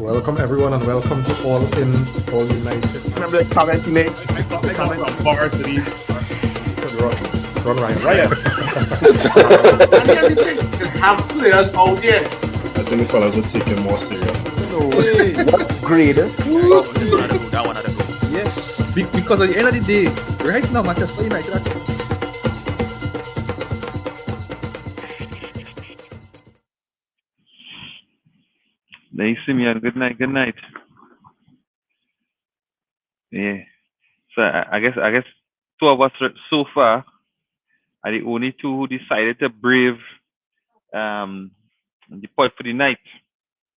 Welcome everyone and welcome to All In, All United. Remember the comment he made? I got some bars to these. Run Ryan. Ryan. And here's the thing, you have players out there. I think the fellas will take it more serious. What grade? That one had to go. Yes, because at the end of the day, right now, Manchester United are Nice, Simeon. Good night. Good night. Yeah. So I guess two of us so far are the only two who decided to brave the pod for the night.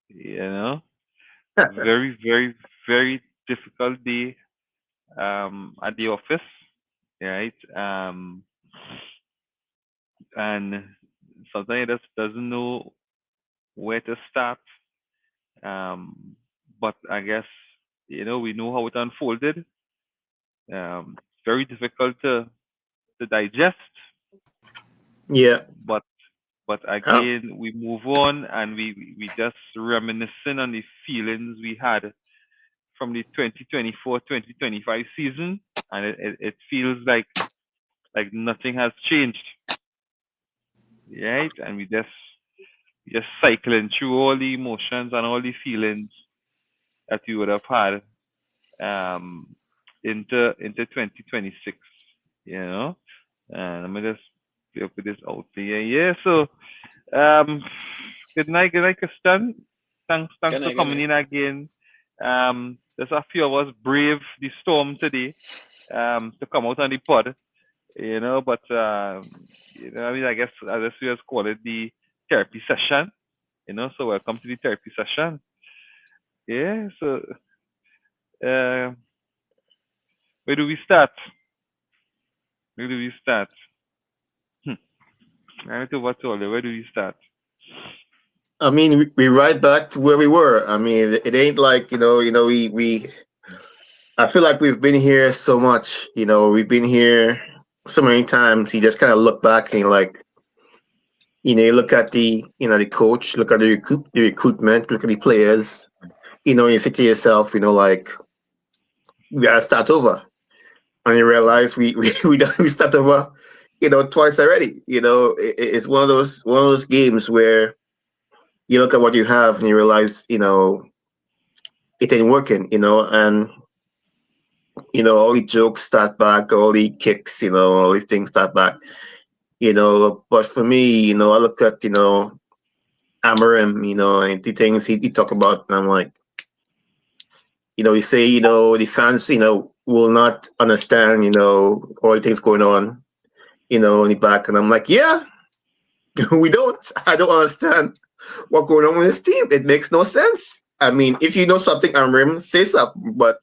You know, very, very, very difficult day at the office, right? And sometimes you just doesn't know where to start. But I guess we know how it unfolded. Very difficult to digest, Yeah. but again we move on and we just reminiscing on the feelings we had from the 2024-2025 season, and it feels like nothing has changed, right? And we just cycling through all the emotions and all the feelings that we would have had into 2026, and let me just put this out there. Yeah, so good night, Christian. Thanks for coming in again. There's a few of us brave the storm today to come out on the pod, but I guess we just call it the therapy session, so welcome to the therapy session. Yeah, so where do we start? I don't know what to all. Where do we start? I mean, we right back to where we were. I mean, it ain't like, we I feel like we've been here so much, we've been here so many times. You just kind of look back and you're like, you look at the coach, look at the recruitment, look at the players, you say to yourself, like, we gotta start over. And you realize we start over, twice already. It's one of those games where you look at what you have and you realize, it ain't working, and all the jokes start back, all the kicks, all these things start back. But for me, I look at, Amarim, and the things he talk about, and I'm like, he say, the fans, will not understand, all the things going on, in the back. And I'm like, yeah, we don't. I don't understand what's going on with this team. It makes no sense. I mean, if you know something, Amarim, say something. But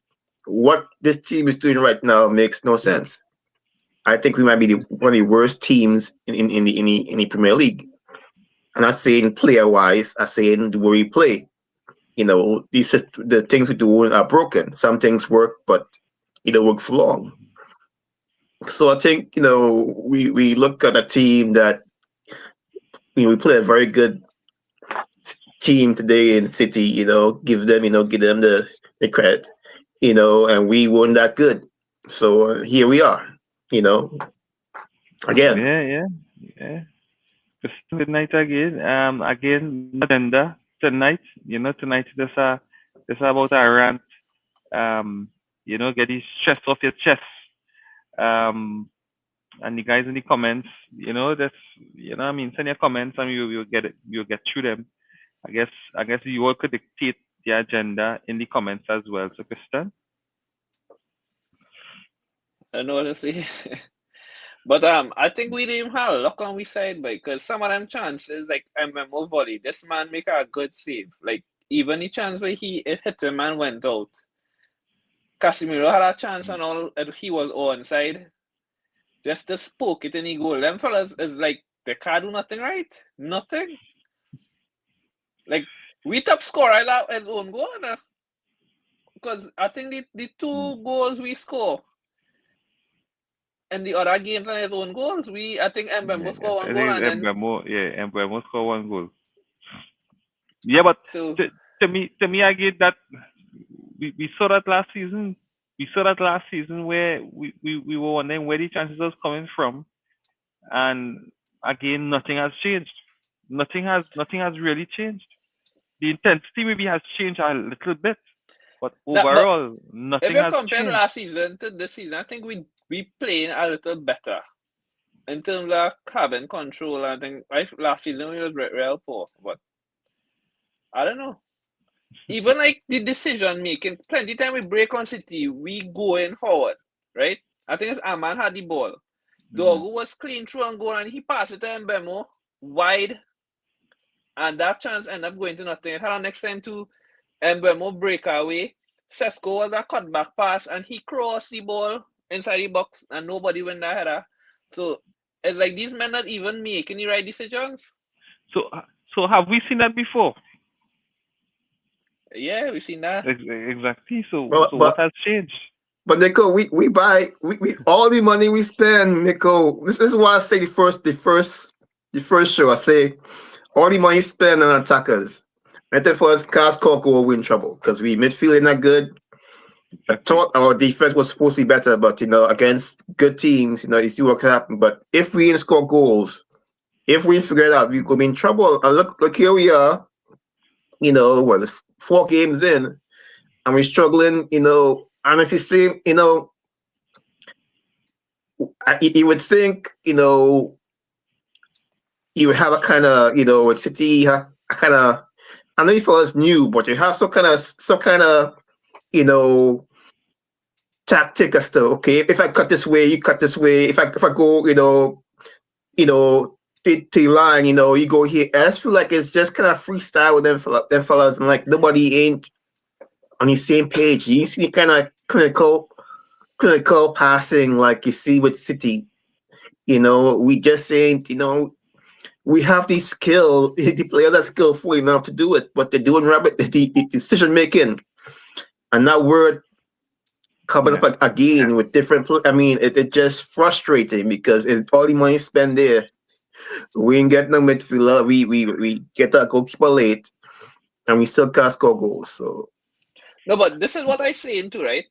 what this team is doing right now makes no sense. I think we might be one of the worst teams in the Premier League. I'm not saying player wise. I'm saying the way we play. The things we do are broken. Some things work, but it don't work for long. So I think we look at a team that we play a very good team today in City. Give them the credit. And we weren't that good. So here we are. Again. Yeah. Just good night again. Again, agenda tonight. Tonight there's about a rant. Get the stress off your chest. And the guys in the comments, send your comments and you'll get it. You'll get through them. I guess you all could dictate the agenda in the comments as well. So, Christian. I don't know what to say. But I think we didn't have luck on we side, because some of them chances, like MMO volley, this man make a good save. Like even the chance where it hit him and went out. Casemiro had a chance and all, and he was onside. Just to spoke it in the goal. Them fellas is like they can't do nothing right. Nothing. Like we top scorer at his own goal now. Because I think the two goals we score and the other games on his own goals, I think Mbembo score one goal and then Mbembo score one goal. Yeah, but so, to me, I get that we saw that last season. We saw that last season where we were wondering where the chances was coming from, and again, nothing has changed. Nothing has really changed. The intensity maybe has changed a little bit, but But overall, if nothing you has compare changed. last season to this season, I think we playing a little better in terms of having control. I think last season we was real poor, but I don't know. Even like the decision making, plenty time we break on City, we going forward, right? I think it's Aman had the ball. Dogu was clean through and goal, and he passed it to Mbemo wide, and that chance ended up going to nothing. It had a next time to Mbemo breakaway. Sesko was a cutback pass, and he crossed the ball inside the box, and nobody went that header. So it's like these men not even making the right decisions. So have we seen that before? Yeah, we've seen that. Exactly. So But what has changed? but Nico, we buy we all the money we spend, Nico. This is why I say the first show I say all the money spent on attackers. And then for us, Cast Coco will win trouble because we midfield not good. I thought our defense was supposed to be better, but against good teams, you see what can happen. But if we didn't score goals, if we figure it out, we could be in trouble. And look here we are. It's 4 games in, and we're struggling. Honestly, saying, you would think, you would have a kind of, with City, a kind of. I know you fellas new, but you have some kind of, tactic as to, okay, if I cut this way, you cut this way. If I go, to line, you go here. I just feel like it's just kind of freestyle with them fellas, and like nobody ain't on the same page. You see kind of clinical passing like you see with City. We just ain't, we have the skill, the players are skillful enough to do it, but they're doing rabbit the decision making. And that word coming up again with different. I mean, it just frustrating because it's all the money spent there. We ain't get no midfielder. We get a goalkeeper late, and we still can't score goals. So no, but this is what I saying too, right?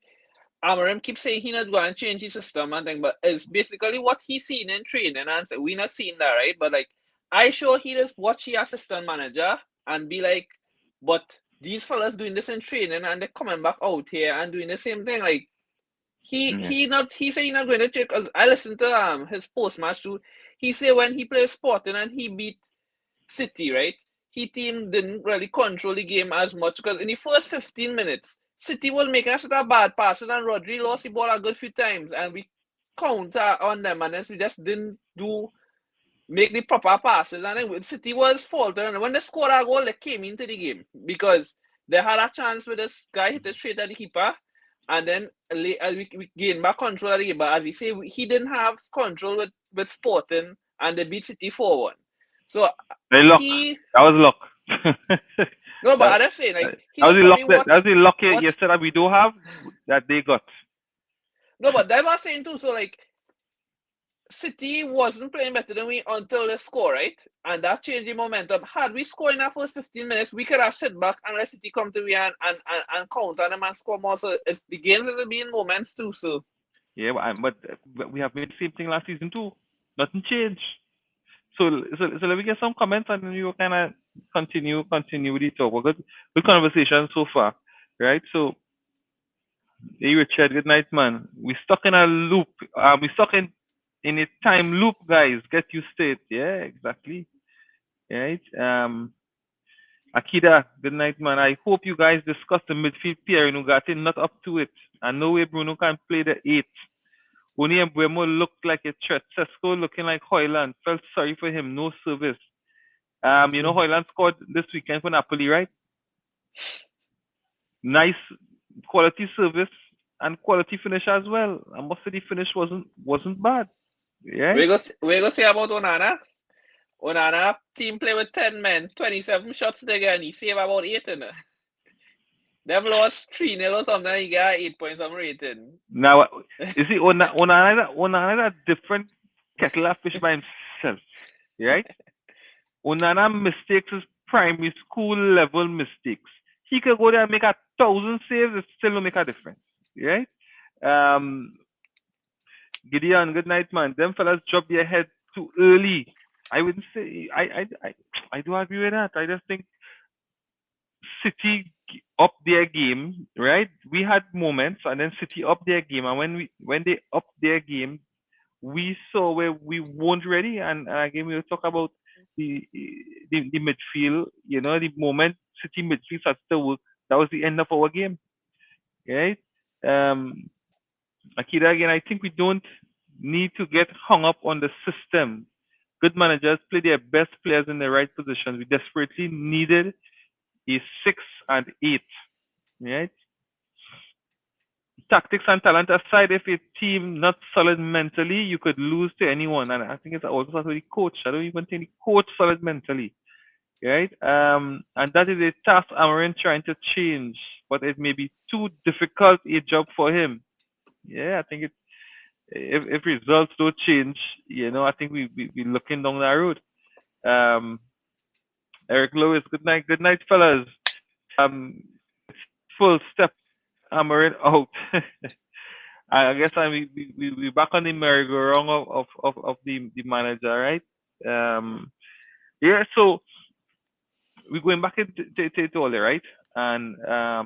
Amorim keeps saying he not going to change his system and thing, but it's basically what he's seen in training, and we not seeing that, right? But like, I sure he just watch the assistant manager and be like, but these fellas doing this in training and they're coming back out here and doing the same thing. Like he say he not going to check. Cause I listened to his post match too. He said when he played Sporting and he beat City, right? His team didn't really control the game as much because in the first 15 minutes, City was making us a bad passes and Rodri lost the ball a good few times and we counter on them and then we just didn't make the proper passes and then City was faltering and when they scored a goal they came into the game because they had a chance with this guy hit it straight at the keeper and then we gained back control of the game, but as we say he didn't have control with Sporting and they beat City 4-1. So that was luck. No, but I'm saying like that was the luck yesterday that we do have that they got. No, but that was saying too. So like, City wasn't playing better than we until they score, right? And that changed the momentum. Had we scored in that first 15 minutes, we could have sit back and let City come to we and counter them and score more. So it's the games will be in moments too. So yeah, but we have made the same thing last season too. Nothing changed. So let me get some comments and then you kind of continue with the talk. Good conversation so far, right? So, hey Richard, good night, man. We stuck in a loop. We stuck in a time loop, guys. Get used to it. Yeah, exactly. Right. Akida, good night, man. I hope you guys discussed the midfield pair. Ugarte not up to it. And no way Bruno can play the 8. Only Mbeumo looked like a threat. Sesko looking like Højlund. Felt sorry for him. No service. Højlund scored this weekend for Napoli, right? Nice quality service and quality finish as well. I must say the finish wasn't bad. Yeah. we go say about Onana. Onana team play with 10 men, 27 shots they get and he save about 8 in it. They've lost 3-0 or something. He got 8 points on rating. Now, you see, Onana is a different kettle of fish by himself, right? Onana mistakes is primary school level mistakes. he could go there and make 1,000 saves, it still don't make a difference, right? Gideon, good night, man. Them fellas drop their head too early. I wouldn't say I do agree with that. I just think City up their game, right? We had moments, and then City up their game, and when they up their game, we saw where we weren't ready, and again we'll talk about the midfield. You know, the moment City midfield started to work, that was the end of our game, right? Akira, again, I think we don't need to get hung up on the system. Good managers play their best players in the right positions. We desperately needed a 6 and 8, right? Tactics and talent aside, if a team not solid mentally, you could lose to anyone. And I think it's also with the coach. I don't even think the coach solid mentally, right? And that is a task Amorim trying to change, but it may be too difficult a job for him. Yeah, I think if results don't change, you know, I think we're looking down that road. Eric Lewis, good night, fellas. Full step, Amorim out. I guess we back on the merry-go-round of the manager, right? Yeah, so we're going back into all right? And I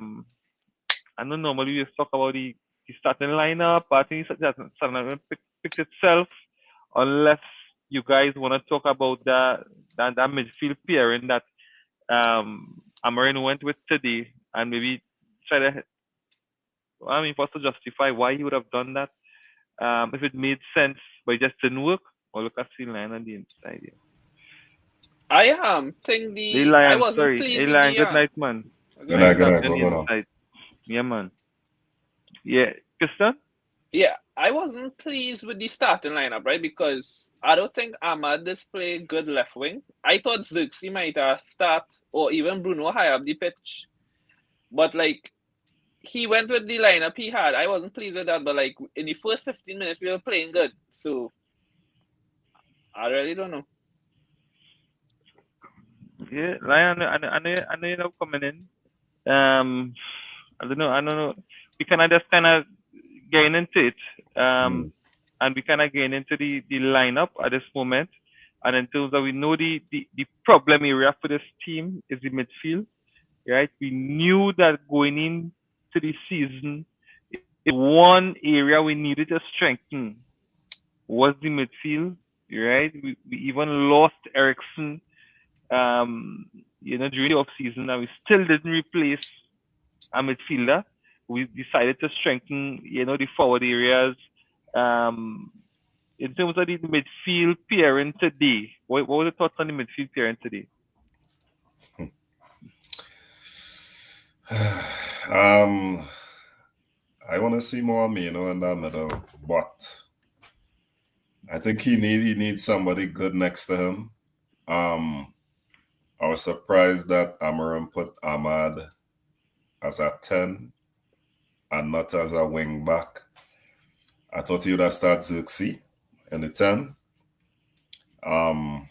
know normally we just talk about the starting lineup, but I think it doesn't pick itself unless you guys want to talk about that midfield pairing that Amorim went with today, and maybe try to, first to justify why he would have done that, if it made sense, but it just didn't work. Or look at the line on the inside here. I think I wasn't pleased with Lion, good night, man. Good night. Go on. Yeah, man. Yeah, Christian? Yeah, I wasn't pleased with the starting lineup, right? Because I don't think Ahmad displayed good left wing. I thought Zirkzee might start, or even Bruno high up the pitch. But, like, he went with the lineup he had. I wasn't pleased with that, but, like, in the first 15 minutes, we were playing good. So, I really don't know. Yeah, Lion, I know you're not coming in. I don't know. We kind of just kind of getting into it. And we kind of getting into the lineup at this moment. And in terms of, we know the problem area for this team is the midfield, right? We knew that going into the season, one area we needed to strengthen was the midfield, right? We even lost Eriksen, during the off season, and we still didn't replace a midfielder. We decided to strengthen, the forward areas. In terms of the midfield pairing today, what were the thoughts on the midfield pairing today? I want to see more Mino in that middle, but I think he needs somebody good next to him. I was surprised that Amorim put Ahmad as a 10 and not as a wing back. I thought he would have started Zirkzee in the 10. I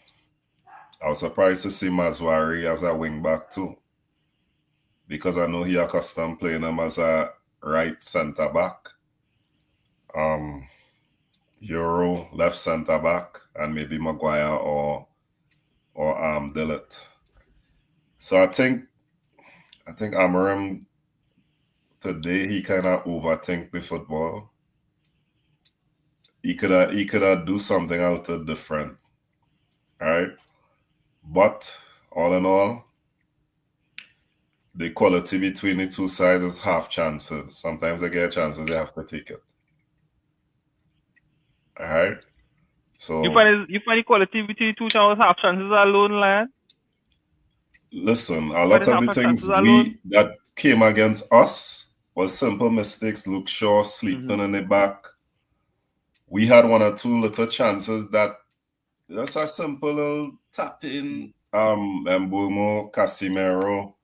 was surprised to see Mazwari as a wing back too, because I know he accustomed playing him as a right centre back. Euro left centre back, and maybe Maguire or Dillett. So I think Amorim today, he kind of overthink the football. He could have do something a little different. All right. But all in all, the quality between the two sides is half chances. Sometimes they get chances, they have to take it. All right. So you find the quality between the two sides half chances alone, lad? Listen, a lot of the things that came against us was simple mistakes. Luke Shaw sleeping in the back. We had one or two little chances that just a simple little tap in. Mbeumo, Casemiro.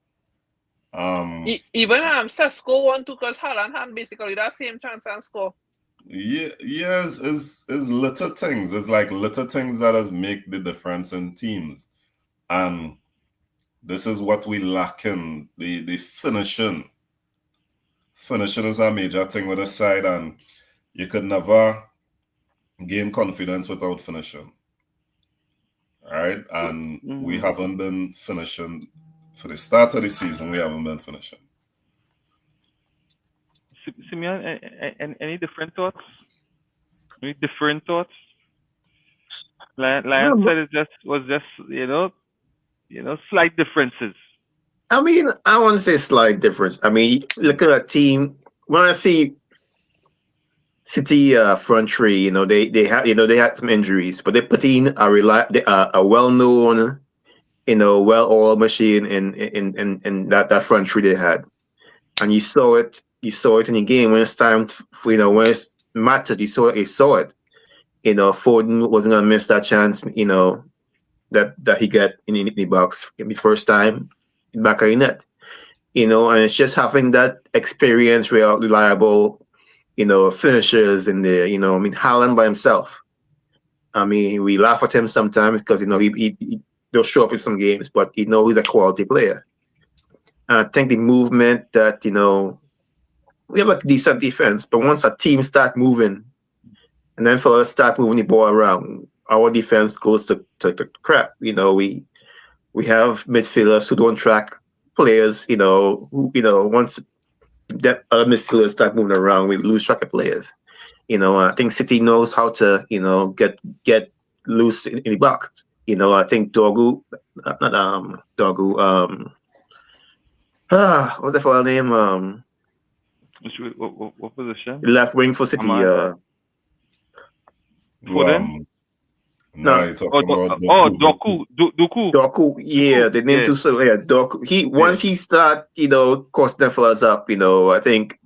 Even Sesko won too, because Haaland had basically that same chance and score. Yes, it's little things. It's like little things that make the difference in teams. And this is what we lack in the finishing. Finishing is a major thing with the side, and you could never gain confidence without finishing. Right? And we haven't been finishing for the start of the season. We haven't been finishing. Simeon, any different thoughts? Any different thoughts? Lion said it was just slight differences. I mean, I want to say slight difference. I mean, look at a team. When I see City front three, they had some injuries, but they put in a well-known, well-oiled machine in that front three they had, and you saw it. You saw it in the game when it's time when it mattered. You saw it. Foden wasn't gonna miss that chance. That he got in the box the first time back of the net. And it's just having that experience, reliable, finishers in there. I mean, Haaland by himself. I mean, we laugh at him sometimes because he'll show up in some games, but he's a quality player. And I think the movement that we have a decent defense, but once a team start moving, and then for us start moving the ball around, our defense goes to crap. We have midfielders who don't track players. Once that other midfielders start moving around, we lose track of players. I think City knows how to get loose in the box. I think Dogu, not Dogu. What's the full name? What position? Left wing for City. Foden? No. Doku. Doku, yeah, the name too. So yeah, Doku. Once he start, costing them fellas up. I think,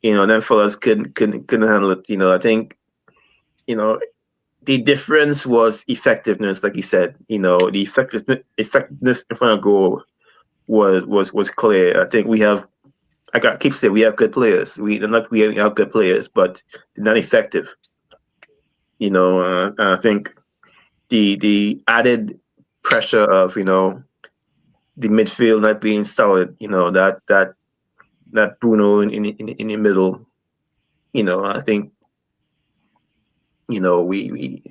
them fellas couldn't handle it. I think, the difference was effectiveness, like he said. The effectiveness in front of goal was clear. I think we have. Keep saying we have good players. We have good players, but they're not effective. I think the added pressure of the midfield not being solid. That Bruno in the middle. I think we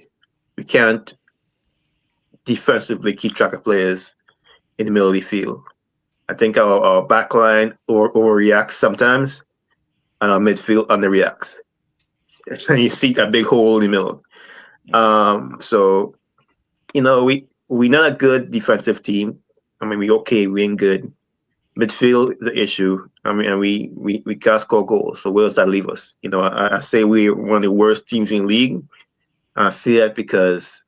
can't defensively keep track of players in the middle of the field. I think our backline overreacts sometimes, and our midfield underreacts. And you see that big hole in the middle. So, we're not a good defensive team. I mean, we ain't good. Midfield is the issue. I mean, and we can't score goals. So where does that leave us? I say we're one of the worst teams in the league. I see that because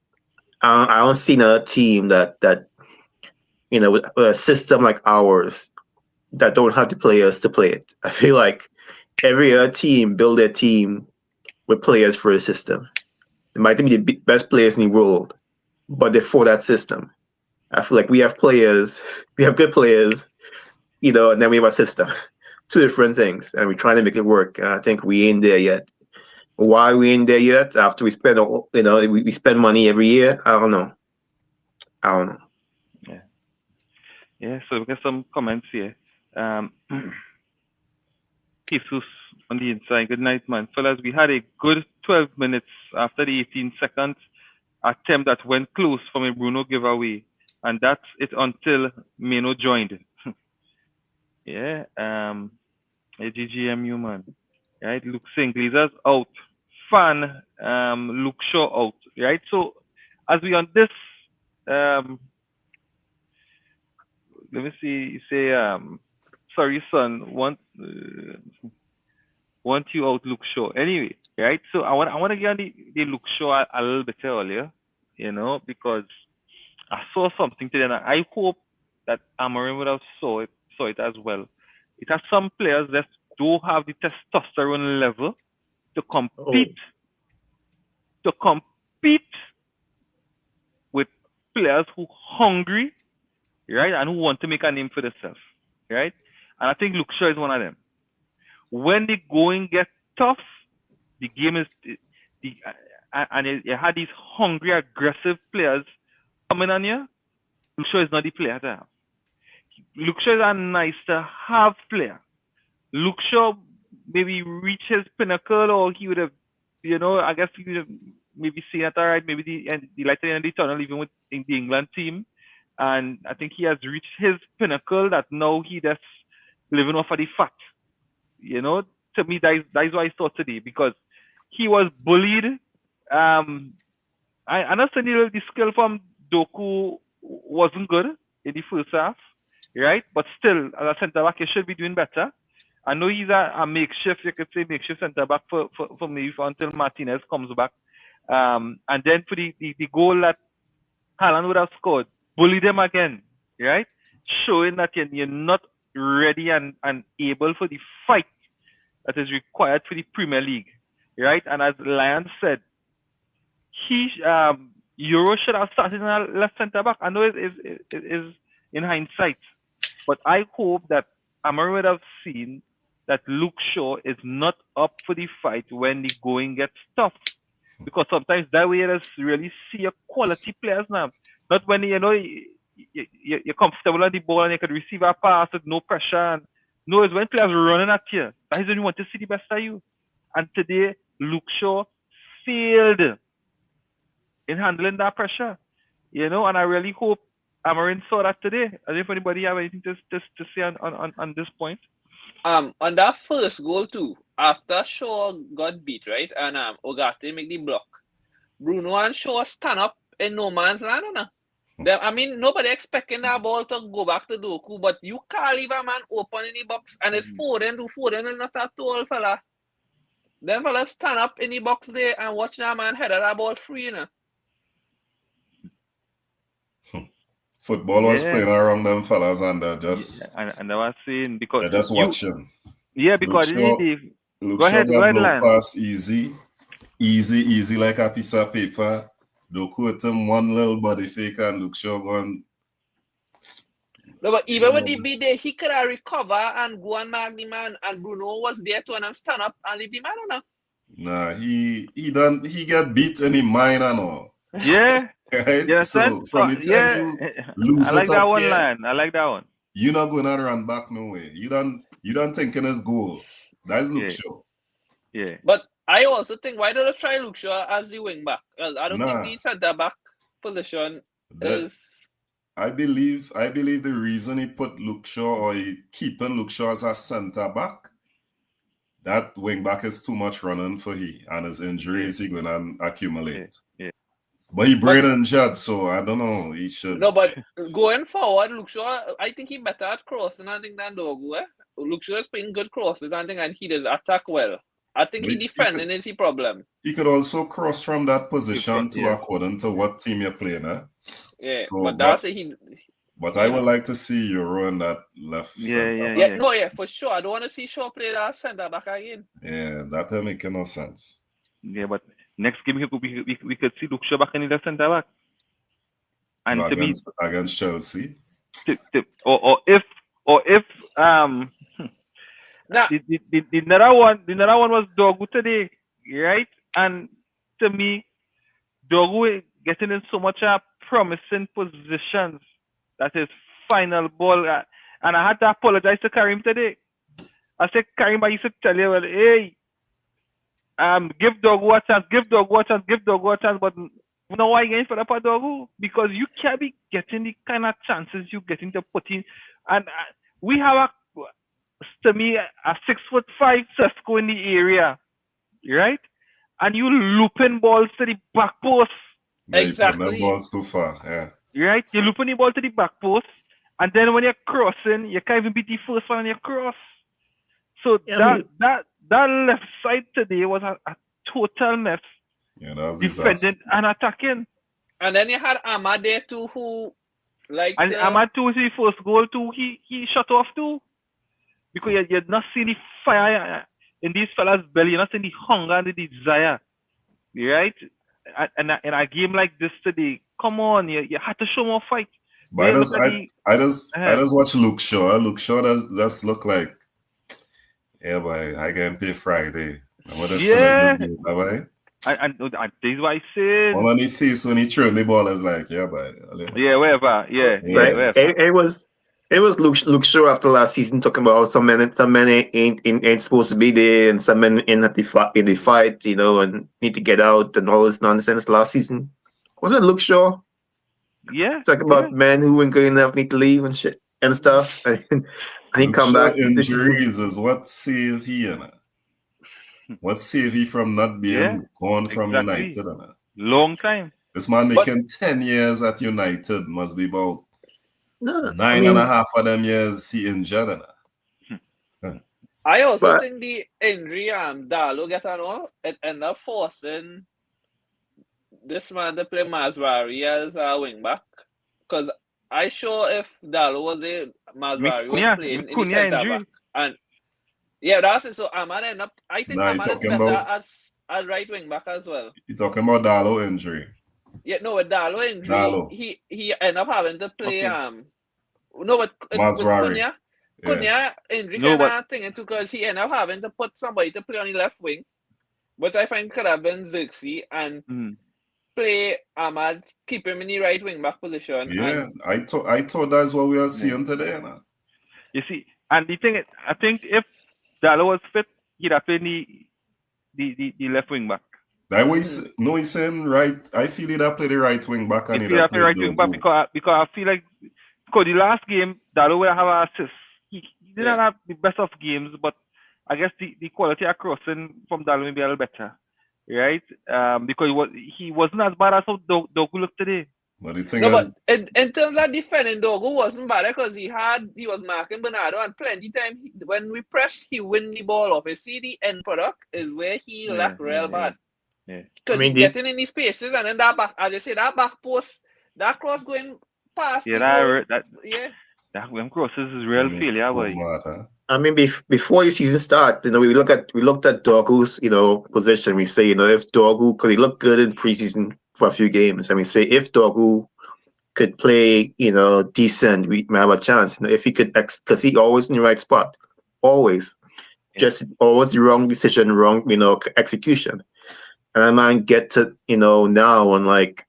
I don't see another team that with a system like ours that don't have the players to play it. I feel like every other team build their team with players for a system. They might be the best players in the world, but they're for that system. I feel like we have good players, and then we have a system. Two different things, and we're trying to make it work. And I think we ain't there yet. Why we ain't there yet? After we spend, we spend money every year. I don't know. Yeah, so we got some comments here. Jesus on the inside. Good night, man. Fellas, we had a good 12 minutes after the 18-second attempt that went close from a Bruno giveaway. And that's it until Meno joined. Yeah, GGMU, man. Right, Luke St. Glazer's out. Fan, Luke Shaw out. Right, so as we on this, let me see. You say, sorry, son. Want you out, Luke Shaw. Anyway, right? So I want to get on the Luke Shaw a little bit earlier, because I saw something today, and I hope that Amorim would have saw it as well. It has some players that do have the testosterone level to compete with players who hungry, right, and who want to make a name for themselves, right? And I think Luke Shaw is one of them. When the going gets tough, the game is and you had these hungry, aggressive players coming on here. Luke Shaw is not the player to have. Luke Shaw is a nice to have player. Luke Shaw maybe reach his pinnacle, or he would have, I guess he would have maybe seen it all right, maybe the light at the end of the tunnel, even with the England team. And I think he has reached his pinnacle that now he just living off of the fat. To me, that is what I saw today, because he was bullied. I understand the skill from Doku wasn't good in the first half, right? But still, as a centre back, he should be doing better. I know he's a makeshift, you could say makeshift centre back for maybe until Martinez comes back. And then for the goal that Haaland would have scored, bully them again, right? Showing that you're not ready and able for the fight that is required for the Premier League, right? And as Lion said, Euro should have started in a left centre back. I know it is in hindsight, but I hope that Amorim would have seen that Luke Shaw is not up for the fight when the going gets tough, because sometimes that way you just really see your quality players now. Not when you're comfortable on the ball and you can receive a pass with no pressure. And no, it's when players are running at you. That is when you want to see the best of you. And today, Luke Shaw failed in handling that pressure. And I really hope Amorim saw that today. I don't know if anybody have anything to say on this point. On that first goal too, after Shaw got beat, right, and Ugarte make the block, Bruno and Shaw stand up in no man's land, nobody expecting that ball to go back to Doku, but you can't leave a man open in the box, and it's Foden is not a tall fella. Them fellas stand up in the box there and watch that man head that ball free, Football was playing around them fellas, and they're just... Yeah, and I was saying, because... They're just watching. Yeah, because... Luke Shaw got no pass easy like a piece of paper. Doku hit him one little body fake, and Luke Shaw gone... No, but even with the beat there, he could have recover and go and mark the man, and Bruno was there to and stand up and leave the man on. Nah, he got beat in the mind and all. Yeah. Right? Yeah, so from the time you lose I like it that up one here, line. I like that one. You're not gonna run back no way. You don't thinking as goal. That's Luke Shaw. Yeah. But I also think, why don't they try Luke Shaw as the wing back? I don't think the centre back position is... I believe the reason he put Luke Shaw, or he keeping Luke Shaw as a centre back, that wing back is too much running for he, and his injuries he gonna accumulate. Yeah. But he brain injured, so I don't know. He should. No, but going forward, Luke Shaw, I think he better at crossing, I think, than Dogu. Luke Shaw is playing good crosses, I think, and he does attack well. I think he defending is the problem. He could also cross from that position according to what team you're playing. Yeah, so, but that's he. But I would like to see Euro in that left. Yeah, for sure. I don't want to see Shaw play that centre back again. Yeah, that will make no sense. Yeah, but next game we could see Luke Shaw back in the centre back. And against Chelsea. Or if the another one was Dogu today, right? And to me, Dogu getting in so much promising positions that his final ball, and I had to apologize to Karim today. I said, Karim, I used to tell you, well, hey, give Dogu a chance, but no, why again for the Dogu? Because you can't be getting the kind of chances you getting to put in, and we have to me, a 6'5" Sesko in the area, right? And you looping balls to the back post. Yeah, exactly. Balls too far, yeah. Right? You're looping the ball to the back post, and then when you're crossing, you can't even beat the first one on your cross. So that left side today was a total mess. Yeah, that was defending and attacking. And then you had Ahmad there too, who and Ahmad too, his first goal too, he shut off too. Because you're not seeing the fire in these fellas' belly, you're not seeing the hunger and the desire, right? And in a game like this today, come on, you had to show more fight. But I just watch Luke Shaw. Luke Shaw does look like, yeah, boy, I can pay Friday. Yeah. And this is what I said. All on his face when he threw the ball is like, yeah, boy. Yeah, wherever. Yeah, right. It It was Luke Shaw after last season talking about some men ain't supposed to be there, and some men in the fight, you know, and need to get out and all this nonsense last season. Wasn't it Luke Shaw Yeah, talking yeah. about men who weren't good enough need to leave and shit and stuff? And he Look, come sure, back this season. injuries is what saved he, you know. What saved he from not being Yeah, gone from exactly. United, you know. Long time. This man But- making 10 years at United must be about No, nine and a half of them years he injured, you know. I also But- think the injury Darlow get on all, it end up forcing this man to play Mazrari as a wing back. Because I sure if Darlow was there, Mazrari was playing in the Cunha centre injury. back. And yeah, that's it. So Ahmad end up, I think Nah, you Ahmad is talking better about- as right wing back as well. You talking about Darlow injury? Yeah, no, with Darlow injury, Darlow. he end up having to play Okay. no, but with Mazrari. Cunha, Yeah. Cunha injury No, kind of thing into because he ended up having to put somebody to play on the left wing, which I find could have been Zirkzee, and play Ahmad, keep him in the right wing back position. Yeah, And I thought that's what we are seeing today, you know. You see, and the thing is, I think if Darlow was fit, he'd have played the left wing back. That way, no, he's saying right. I feel he'd have played the right wing back and If he'd he have have played right played wing back, Dogu. because I feel like because the last game Darlow would have an assist. He didn't have the best of games, but I guess the quality of crossing from Darlow may be a little better, right? Because he wasn't as bad as how Dogu looked today. But the thing no, but is, in terms of defending, Dogu wasn't bad because he was marking Bernardo, and plenty time when we press, he win the ball off. You see, the end product is where he left real bad. Yeah. Because I mean, he getting in these spaces, and then that back, as I say, that back post, that cross going past. Yeah, the that goal, yeah. them crosses is real failure, boy. I mean, before the season start, you know, we looked at Dorgu's, you know, position. We say, you know, if Dorgu, because he looked good in preseason for a few games, and we say if Dorgu could play, you know, decent, we might have a chance. You know, if he could, because he always in the right spot, always, just always the wrong decision, wrong, you know, execution. And I might get to, you know, now on like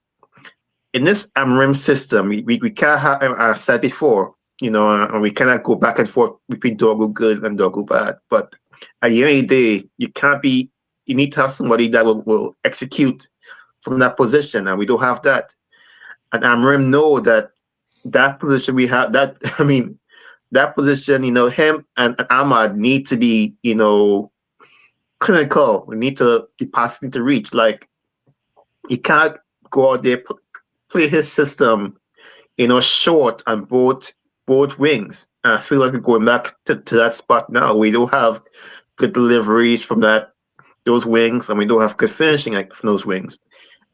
in this Amorim system, we can't have. I said before, you know, and we cannot go back and forth between Dorgu good and Dorgu bad. But at the end of the day, you can't be. You need to have somebody that will execute from that position, and we don't have that. And Amorim know that position we have. That I mean, that position, you know, him and Ahmad need to be, you know, clinical. We need to be passing to reach. Like he can't go out there play his system, you know, short on both wings. And I feel like we're going back to that spot now. We don't have good deliveries from those wings, and we don't have good finishing from those wings.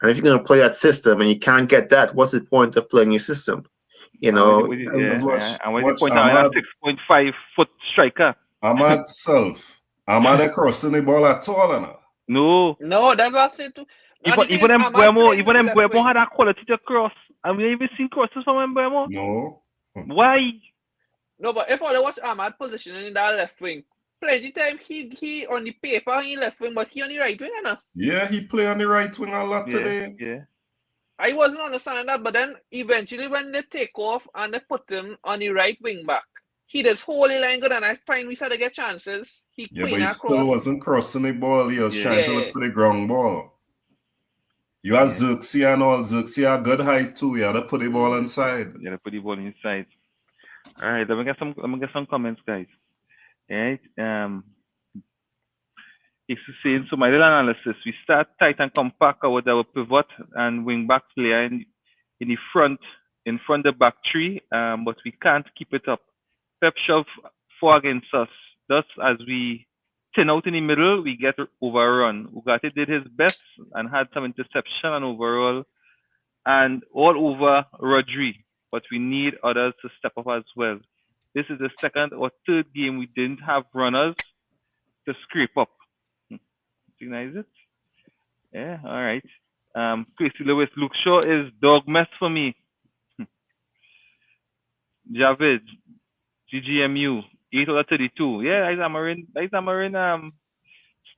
And if you're going to play that system and you can't get that, what's the point of playing your system? You know, And what's the point of Ahmad, a 6.5 foot striker? Ahmad self. Ahmad ain't crossing the ball at all, you know. No. That's what I said too. Even Mbeumo had that quality to cross. And we ain't even seen crosses from Mbeumo. No. Why? No, but if I watch Ahmad positioning in that left wing, plenty time he on the paper he left wing, but he on the right wing, you know? Yeah, he play on the right wing a lot today. Yeah. I wasn't understanding that, but then eventually when they take off and they put him on the right wing back, he does wholly line good, and I find we started to get chances. He Yeah, but he still wasn't crossing the ball. He was trying to look for the ground ball. You have Zirkzee and all. Zirkzee a good height too. You have to put the ball inside. Yeah, they put the ball inside. All right, let me get some comments, guys. All right. It's saying, so my little analysis, we start tight and compact with our pivot and wing back player in the front the back three, but we can't keep it up. Pep shove 4 against us. Thus, as we thin out in the middle, we get overrun. Ugarte did his best and had some interception and overall, and all over Rodri, but we need others to step up as well. This is the second or third game we didn't have runners to scrape up. Recognize it? Yeah, all right. Christy Lewis, Luke Shaw is dog mess for me. Javid, GGMU, 8 out of 32. Yeah, that's Amarin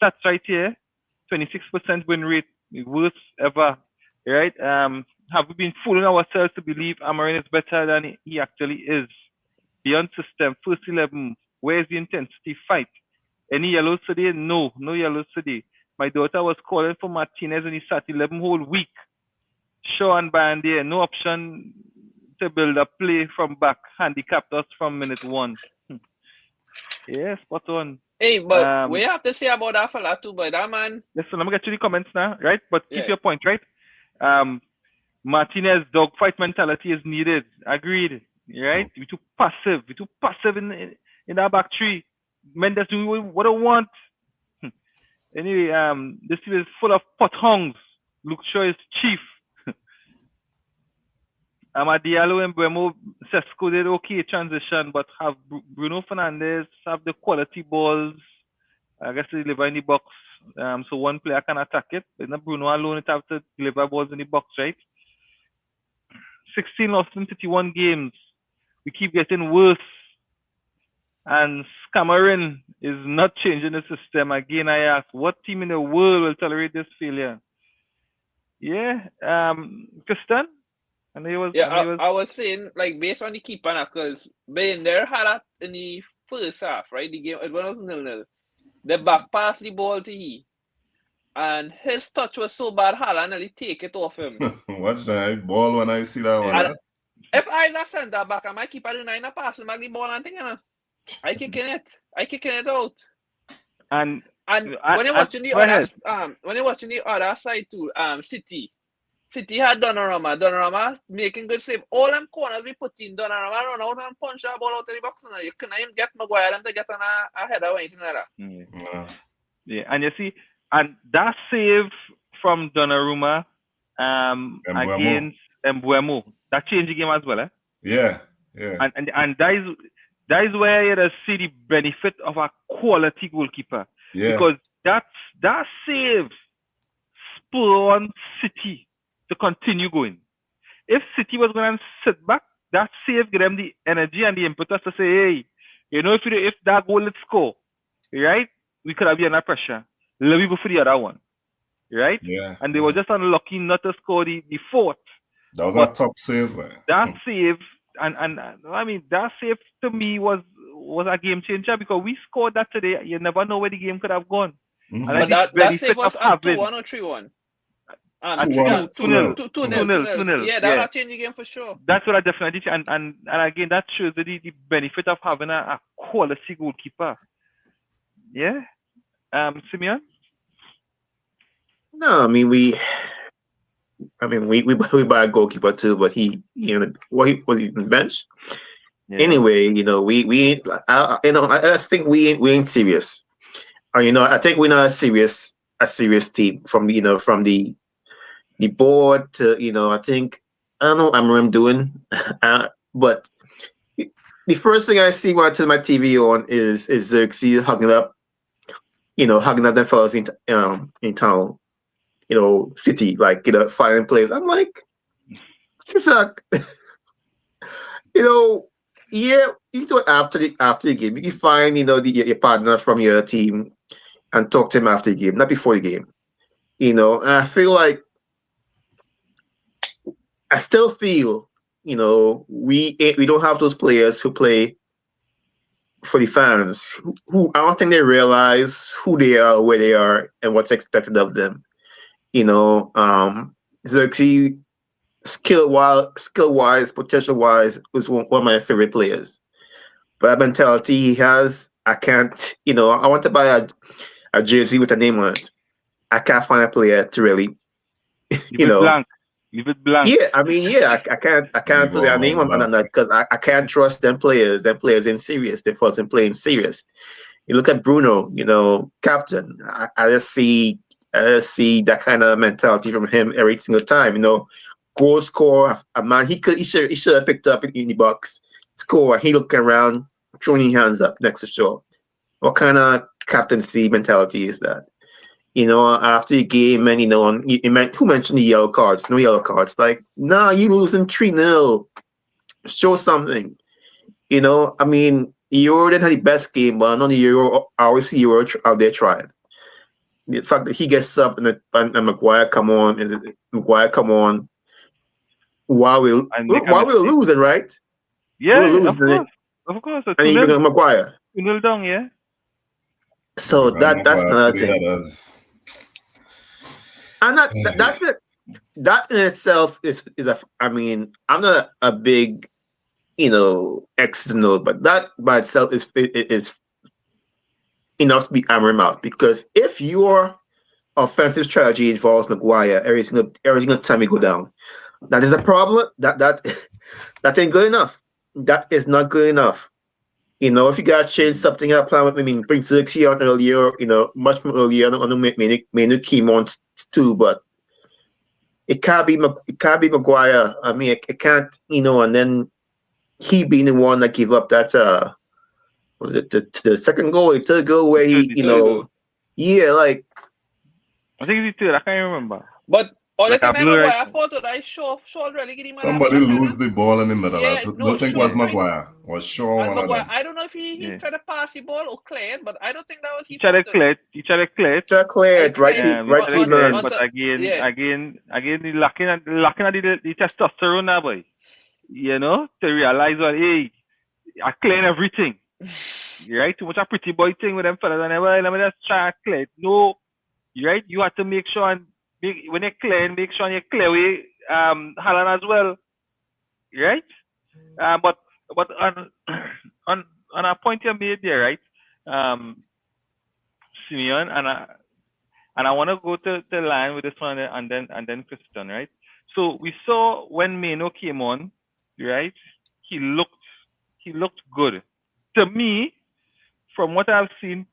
stats right here. 26% win rate, worst ever. Right? Have we been fooling ourselves to believe Amarin is better than he actually is? beyond system, first 11, where's the intensity fight? Any yellows today? No yellows today. My daughter was calling for Martinez and he sat 11 whole week. Shaw and Bandy, no option to build a play from back, handicapped us from minute 1. Yeah, spot on. Hey, but we have to say about that fella too, but that man. Listen, let me get to the comments now, right? But keep Yeah. your point, right? Martinez dogfight mentality is needed. Agreed. Right? We're too passive. We're too passive in our back three. Mendes do what I want. Anyway, this team is full of pothongs. Luke Shaw is chief. Diallo and Bremo Sesko did okay transition, but have Bruno Fernandes have the quality balls. I guess they deliver in the box. So one player can attack it. But not Bruno alone, it have to deliver balls in the box, right? 16 lost in 31 games. We keep getting worse. And Scamarin is not changing the system. Again, I ask, what team in the world will tolerate this failure? Yeah, Christian? I was saying, like, based on the keeper now, because Bender had that in the first half, right? The game, it was 0-0. The back passed the ball to he. And his touch was so bad, Haaland nearly take it off him. Watch that ball when I see that one. And if I that centre back and my keeper doing a pass and the ball and thing, I kicking it out. And when you're watching the other side too, City had Donnarumma making good save. All them corners we put in, Donnarumma run out and punch that ball out of the box. And you couldn't even get Maguire them to get on a header or anything like that. Yeah, and you see, and that save from Donnarumma against Mbeumo, that changed the game as well, eh? Yeah. And that is where you see the benefit of a quality goalkeeper. Yeah. Because that save spurred on City to continue going. If City was going to sit back, that save gave them the energy and the impetus to say, hey, you know, if that goal is score, right, we could have been under pressure. Let me go for the other one, right? Yeah. And they were just unlucky not to score the fourth. That was a top save, man. That save, and I mean, that save to me was a game changer because we scored that today. You never know where the game could have gone. Mm-hmm. And that save was at 2-1 or 3-1. 2-0. Yeah, that will change the game for sure. That's what I definitely see. And again, that shows the benefit of having a quality goalkeeper. Yeah. Simeon? No, I mean we buy a goalkeeper too, but he was he on the bench. Yeah. Anyway, I just think we ain't serious. I think we're not a serious team from the board to I think I don't know what I'm doing, but the first thing I see when I turn my TV on is Xerxes hugging up them fellas in town, City, like firing plays. I'm like, Sisak, yeah, you do it after the game. You find your partner from your team and talk to him after the game, not before the game. And I feel like I still feel we don't have those players who play for the fans who I don't think they realize who they are, where they are, and what's expected of them. Xerxes, skill-wise, potential-wise, is one of my favorite players. But that mentality he has, I can't. I want to buy a jersey with a name on it. I can't find a player to really, Leave it blank. Yeah, I mean, I can't put their name on that because I can't trust them players. Them players ain't serious. They wasn't playing serious. You look at Bruno, captain. I just see that kind of mentality from him every single time. Goal score, a man he should have picked up in the box, score. He looking around, throwing his hands up next to Shaw. What kind of captaincy mentality is that? After the game, and who mentioned the yellow cards? No yellow cards. Like, nah, you losing 3-0. Show something. I mean, Euro didn't have the best game, but none of the Euro, I always see Euro out there trying. The fact that he gets up and Maguire come on, while we're losing, right? Yeah, we're losing. Of course, a and you bring in Maguire. 2-0 down, yeah. So Even that's Maguire another for the thing. others. I'm not. That's it. That in itself is a. I mean, I'm not a big, external, but that by itself is enough to be hammering out. Because if your offensive strategy involves Maguire every single time you go down, that is a problem. That ain't good enough. That is not good enough. If you gotta change something up, plan with bring Xerxes out earlier, much more earlier on the menu key months too, but it can't be Maguire. I mean, it can't, and then he being the one that gave up that was it the second goal, the third goal where he, third goal. yeah, like I think it's 2. I can't remember. But all Like the a time blue Maguire right- fought with I Shaw really get him Somebody lose the ball in the middle. Yeah, I no, don't think it Shaw was tried- Maguire. Was Shaw And one of Maguire, them? I don't know if he Yeah. tried to pass the ball or clear it, but I don't think that was He tried to clear it. He tried to clear it. Jack cleared right Yeah, to right he to tried to clear it, man. but again, Yeah. again, he lacking at the testosterone now, boy. To realize what, hey, I clear everything. Right? Too much a pretty boy thing with them fellas. And let me just try to clear it. No, right? You have to make sure when you're clearing, make sure you clear away Haaland as well. Right? But on a point you made there, right? Simeon, and I want to go to the line with this one and then Christian, right? So we saw when Meno came on, right? He looked good. To me, from what I've seen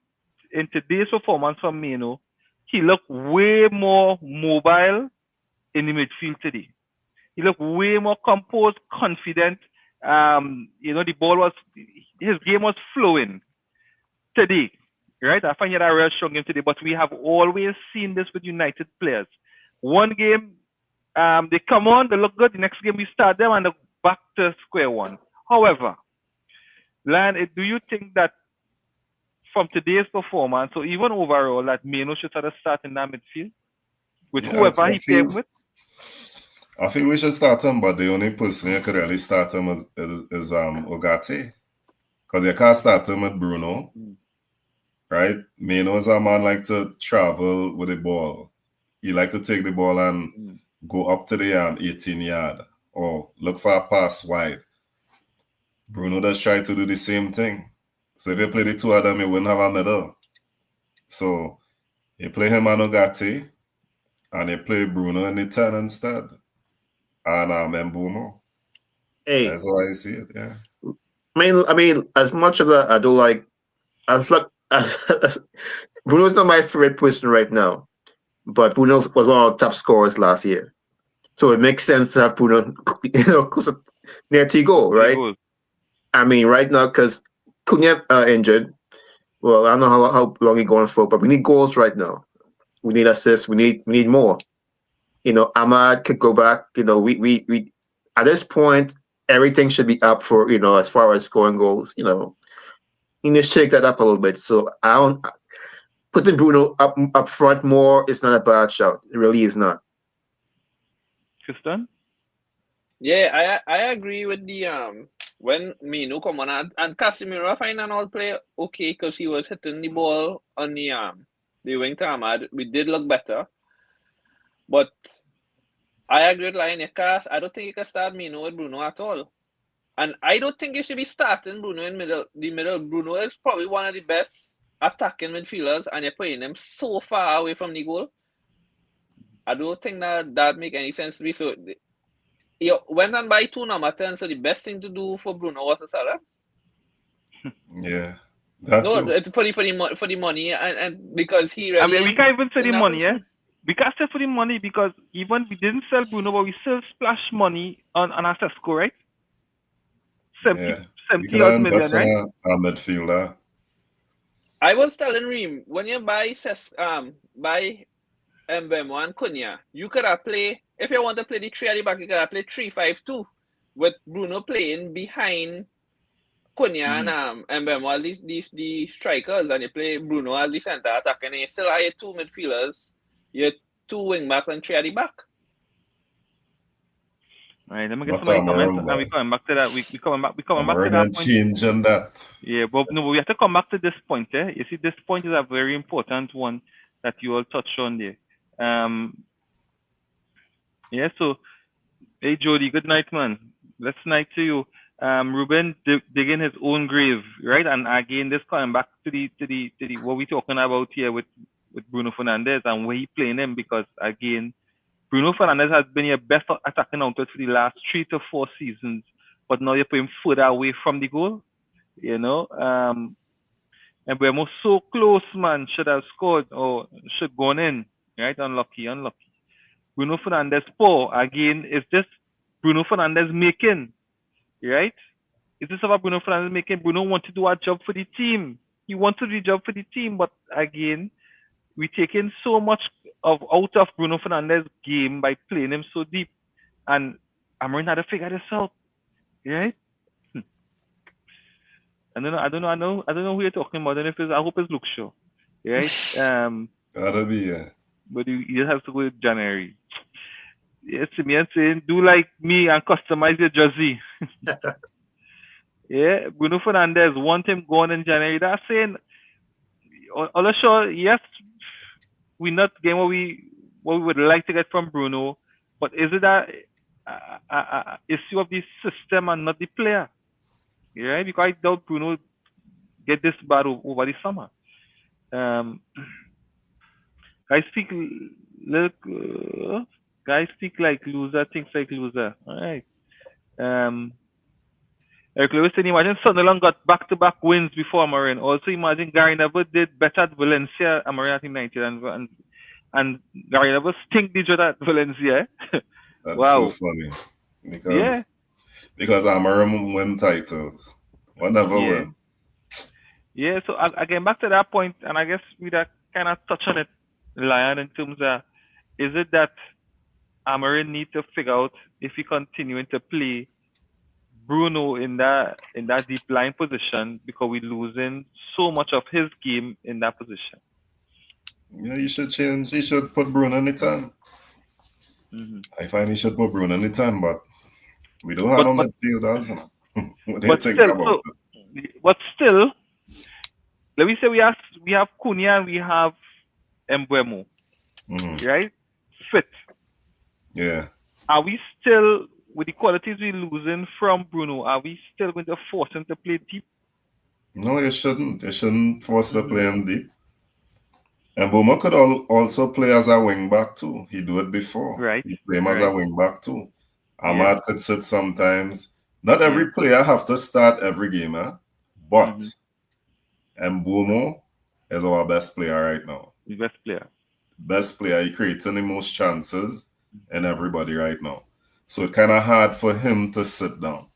in today's performance from Meno, he looked way more mobile in the midfield today. He looked way more composed, confident. The ball his game was flowing today, right? I find it a real strong game today, but we have always seen this with United players. One game, they come on, they look good. The next game, we start them and they're back to square one. However, Lan, do you think that from today's performance, or even overall, that Meno should have started in that midfield with whoever he played with? I think we should start him, but the only person you could really start him is Ugarte. Because you can't start him with Bruno. Right? Meno is a man like to travel with the ball. He like to take the ball and go up to the 18 yard or look for a pass wide. Bruno does try to do the same thing. So if you play the two of them, you wouldn't have a middle. So you play him and Ugarte, and you play Bruno in the 10 instead. And Mbeumo. Hey, That's how I see it, yeah. I mean, as much as I do like, Bruno's not my favorite person right now, but Bruno was one of our top scorers last year. So it makes sense to have Bruno, near Tigo, right? I mean, right now, because Cunha injured. Well, I don't know how long he's going for, but we need goals right now. We need assists. We need more. Ahmad could go back. We at this point, everything should be up for as far as scoring goals. You need to shake that up a little bit. So I don't putting Bruno up front more. It's not a bad shout. It really is not. Christian? Yeah, I agree with the when Meno come on and Casemiro I find an all play okay because he was hitting the ball on the wing to Ahmad. We did look better. But I agree with Lion. I don't think you can start Meno with Bruno at all. And I don't think you should be starting Bruno in the middle. Bruno is probably one of the best attacking midfielders, and you're putting him so far away from the goal. I don't think that make any sense to me. So you went and buy 2 number 10, so the best thing to do for Bruno was to sell him. Yeah. No, it's for the money and because he really. I mean, we can't even say the money, yeah? position. We can't sell for the money because even we didn't sell Bruno, but we still splash money on our Sesko, right? 70 You can odd million, invest right? in a midfielder. I was telling Reem, when you buy Mbeumo and Cunha, you could have play, if you want to play the 3 at the back, you could have play 3-5-2 with Bruno playing behind Cunha and Mbeumo as the strikers, and you play Bruno as the centre attack, and you still have your 2 midfielders, your 2 wing backs and 3 at the back. Right, let me get What some of the Amarim, comments, and we boy? coming back to that. We coming back to Amarim that and point. changing that. Yeah, but no, we have to come back to this point. You see, this point is a very important one that you all touched on there. Yeah. So, hey Jody, good night, man. Let's night to you. Ruben digging his own grave, right? And again, this coming back to the what we talking about here with Bruno Fernandes and where he playing him, because again, Bruno Fernandes has been your best attacking outlet for the last 3 to 4 seasons, but now you're putting him further away from the goal, you know. And we're most so close, man. Should have scored or should gone in, right? Unlucky. Bruno Fernandes poor again. Is this Bruno Fernandes making, right? Is this about Bruno Fernandes making? Bruno want to do a job for the team. He wants to do a job for the team, but again, we taking so much out of Bruno Fernandes' game by playing him so deep, and Amorim had to figure this out, right? I don't know who you're talking about. And I hope it's Luke Shaw, right? Gotta be, yeah. But you have to go with January. Yes, me and saying do like me and customize your jersey. Yeah, Bruno Fernandes want him gone in January. That's saying, Shaw, yes, we not getting what we would like to get from Bruno, but is it a issue of the system and not the player? Yeah, because I doubt Bruno get this bad over the summer. Guys speak like loser, thinks like loser. All right. Eric Lewis said, imagine Sunderland got back-to-back wins before Amorim. Also, imagine Gary Neville did better at Valencia, Amorim at United, and Gary Neville stink the job at Valencia. That's Wow. so funny. Because Amorim win titles. Whatever win. Yeah, so again, back to that point, and I guess we kind of touch on it, Lion, in terms of, is it that Amorim need to figure out if he continuing to play Bruno in that deep line position, because we're losing so much of his game in that position? Yeah, you should change. He should put Bruno in the 10. Mm-hmm. I find he should put Bruno in the 10, but we don't have no midfielders. What do you think about it? But still, let me say we have Cunha and we have Mbeumo, right? Fit. Yeah. Are we still, with the qualities we're losing from Bruno, are we still going to force him to play deep? No, you shouldn't. You shouldn't force to play him deep. And Mbeumo could also play as a wing back too. He do it before. Right. He play him as a wing back too. Ahmad could sit sometimes. Not every player have to start every game, but Mbeumo is our best player right now. The best player. Best player. He creating the most chances in everybody right now. So it's kind of hard for him to sit down,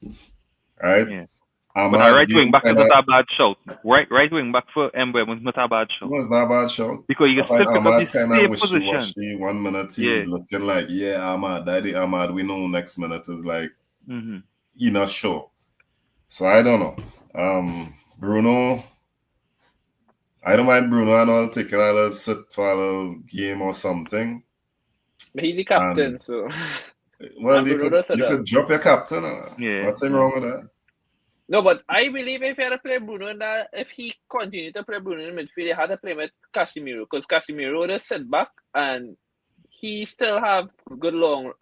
right? Yeah. But a right wing back is not a bad shout. Right wing back for Mbeumo is not a bad shout. No, it's not a bad shout. Because you can still pick up the same position. Wishy-washy. 1 minute he looking like, Ahmad, Daddy Ahmad. We know next minute is like, he not sure. So I don't know. Bruno, I don't mind Bruno and all taking a little sit for a little game or something. But he's the captain, so. Well, you could drop your captain. What's wrong with that? No, but I believe if he had to play Bruno, if he continued to play Bruno in the midfield, he had to play with Casemiro, because Casemiro would have sit back and he still have good long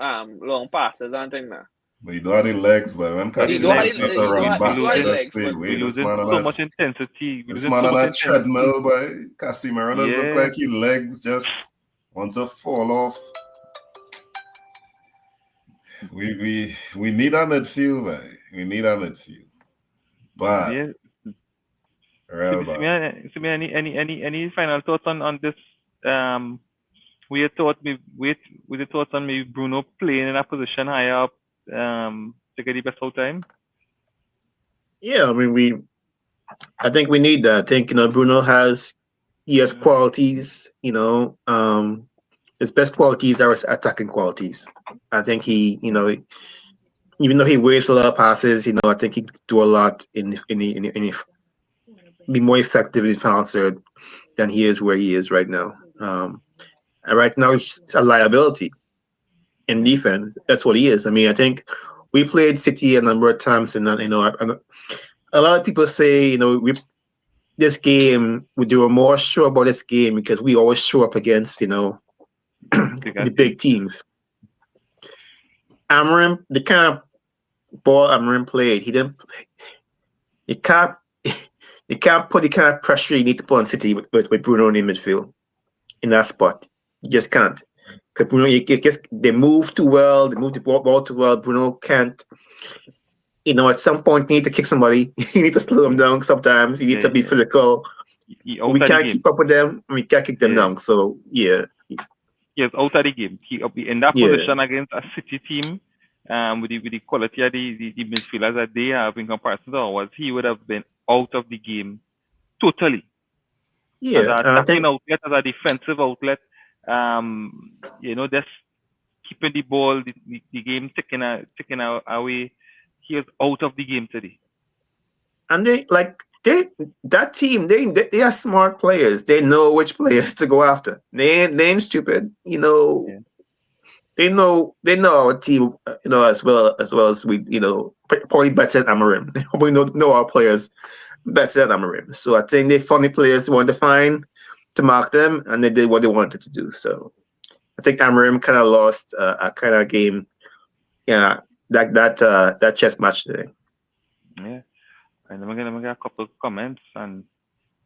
passes and things now. But you don't have the legs, but when Casemiro sit around back, we losing so much intensity. This man on a treadmill, boy. Casemiro does look like his legs just want to fall off. We need a midfield, boy. We need a midfield. But any final thoughts on this? We had thought on maybe Bruno playing in a position higher up to get the best out time. Yeah, I mean I think we need that. I think Bruno has qualities. His best qualities are his attacking qualities. I think he even though he wastes a lot of passes, I think he could do a lot in be more effective in the final third than he is where he is right now. And right now, it's a liability. in defense. That's what he is. I mean, I think we played City a number of times, and a lot of people say, this game, we were more sure about this game because we always show up against, the big teams. Amorim, the kind of ball Amorim played, you can't put the kind of pressure you need to put on City with Bruno in the midfield in that spot. You just can't. Because Bruno, they move too well, they move the ball too well. Bruno can't. At some point, you need to kick somebody. You need to slow them down sometimes. You need to be physical. We can't keep up with them. We can't kick them down. So, yeah. Yes, out of the game. He in that position against a City team, with the quality of the midfielders that they have in comparison to ours, he would have been out of the game totally. Yeah, as a attacking outlet, as a defensive outlet, just keeping the ball, the game ticking away. He is out of the game today. And that team, they are smart players. They know which players to go after. They ain't stupid. They know our team, as well as we, probably better than Amorim. We know our players better than Amorim. So I think they found the players they wanted to find to mark them, and they did what they wanted to do. So I think Amorim kind of lost a kind of game. Yeah, that chess match today. Yeah. And I'm gonna get a couple of comments and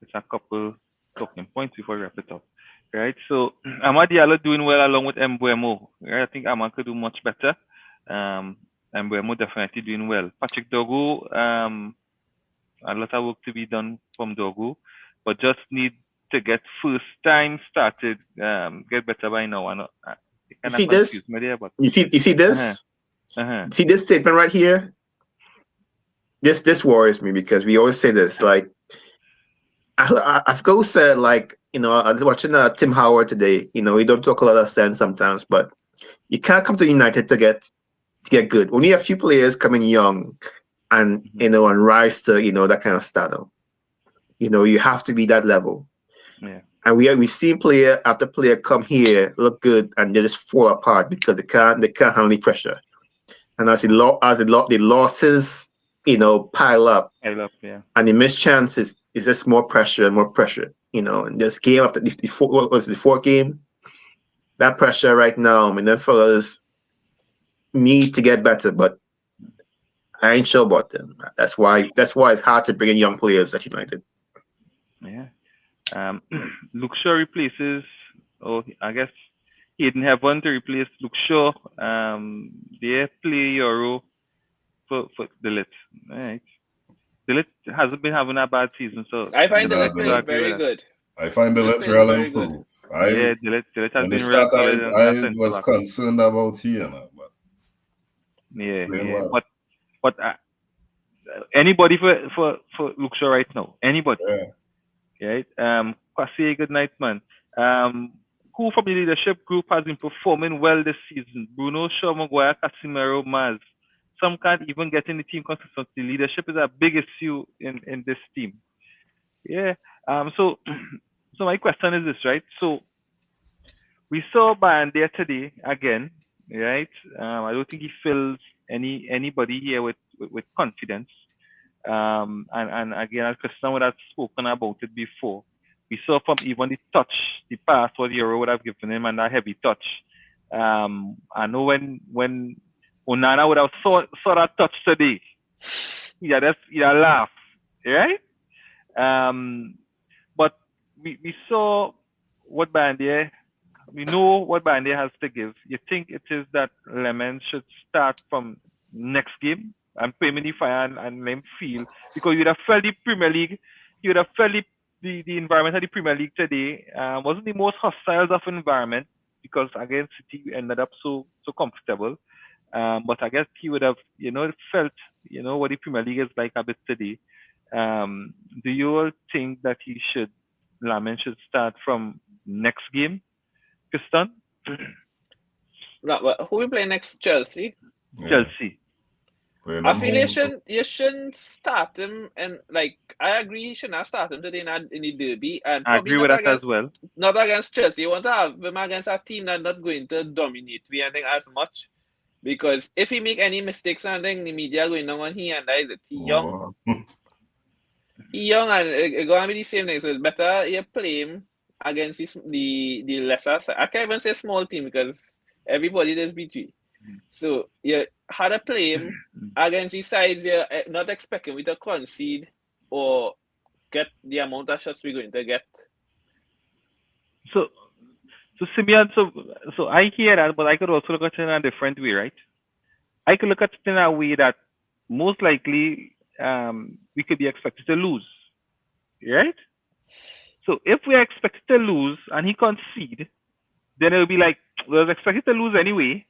just a couple talking points before we wrap it up. Right. So Amad Diallo doing well along with Mbeumo. Right? I think Amad could do much better. Mbeumo definitely doing well. Patrick Dogu, a lot of work to be done from Dogu, but just need to get first time started. Get better by now. You see this? You see this? See this statement right here? This worries me because we always say this. Like, I've go said, I was watching Tim Howard today. He don't talk a lot of sense sometimes, but you can't come to United to get good. Only a few players coming young and and rise to that kind of stardom. You have to be that level. Yeah. And we've seen player after player come here, look good, and they just fall apart because they can't handle the pressure. And as the losses, pile up, yeah. And the missed chances is just more pressure and more pressure. And this game after the fourth game, that pressure right now, I mean, them fellas need to get better, but I ain't sure about them. That's why it's hard to bring in young players at United. Yeah. Luke Shaw replaces, I guess Hayden Heaven to replace Luke Shaw. They play Euro for De Ligt. Right. De Ligt hasn't been having a bad season, so I find De Ligt playing very good. I find De Ligt really improved. De Ligt has been really solid. I was concerned about here, but well. But anybody for Luke Shaw right now? Anybody? Yeah. Right. Kwasi, good night, man. Who from the leadership group has been performing well this season? Bruno, Shaw, Maguire, Casemiro, Maz. Some can't even get in the team consistency. Leadership is a big issue in this team. Yeah. So my question is this, right? So we saw Bandia today again, right? I don't think he fills anybody here with confidence. And again, as Christian would have spoken about it before, we saw from even the touch, the pass what Euro would have given him, and that heavy touch. I know when Onana would have saw that touch today, he'd laugh, right? But we saw what Bandia, we know what Bandia has to give. You think it is that Lemon should start from next game and put him in the fire and let him feel, because you would have felt the Premier League, you would have felt the environment of the Premier League today wasn't the most hostile of environment, because again City ended up so comfortable. But I guess he would have, felt, what the Premier League is like a bit today. Do you all think that Lamin should start from next game, Kristan? Who we play next? Chelsea? Yeah. Chelsea. Playing I them feel home. you shouldn't start him, and like I agree, you should not start him today in the derby, and I probably agree with that as well. not against Chelsea. You want to have him against a team that's not going to dominate we I think as much, because if he make any mistakes, I think the media going down on he and that is he young, Oh, and it gonna be the same thing. So it's better you play him against the lesser side. I can't even say small team because everybody does beat you. So you had to play him against the sides you're not expecting we to concede or get the amount of shots we're going to get. So Simeon, so I hear that, but I could also look at it in a different way, right? I could look at it in a way that most likely we could be expected to lose, right? So if we are expected to lose and he concede, then it will be like we was expected to lose anyway,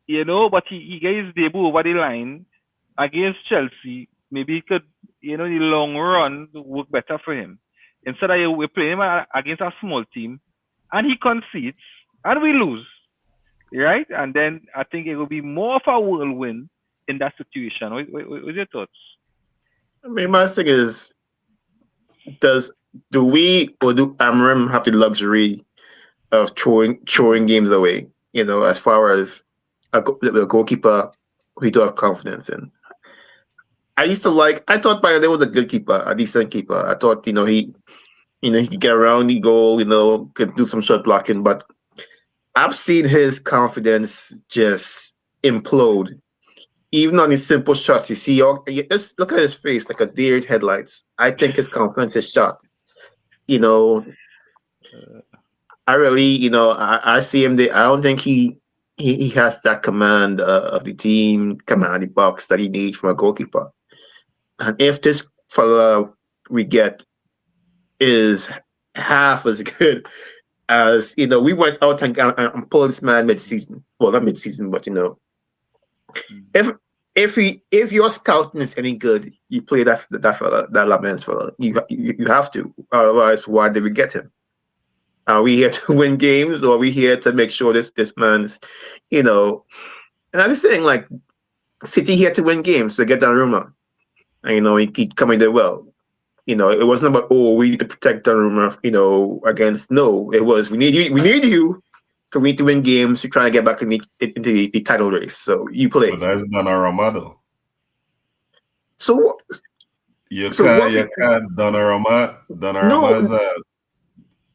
you know. But he gets his debut over the line against Chelsea. Maybe he could, you know, the long run work better for him. Instead of we're playing him against a small team, and he concedes, and we lose, right? And then I think it will be more of a whirlwind in that situation. What's your thoughts? I mean, my thing is, do we or do Amram have the luxury of throwing games away? You know, as far as the goalkeeper we do have confidence in. I thought Bayern was a good keeper, a decent keeper. I thought, he could get around the goal, could do some shot blocking, but I've seen his confidence just implode. Even on his simple shots, you see, just look at his face like a deer in headlights. I think his confidence is shot. I really, I see him there. I don't think he has that command of the team, command of the box that he needs from a goalkeeper. And if this fella we get is half as good as, we went out and pulled this man mid-season. Well, not mid-season, but, if your scouting is any good, you play that fella, that Lamens fella. You have to. Otherwise, why did we get him? Are we here to win games, or are we here to make sure this man's, And I'm just saying, like, City here to win games to get Donnarumma. And, he coming there well. It wasn't about, we need to protect Donnarumma, against. No, it was, we need you, because we need to win games to try and get back into the title race. So you play. but that's Donnarumma though. So You can't Donnarumma is a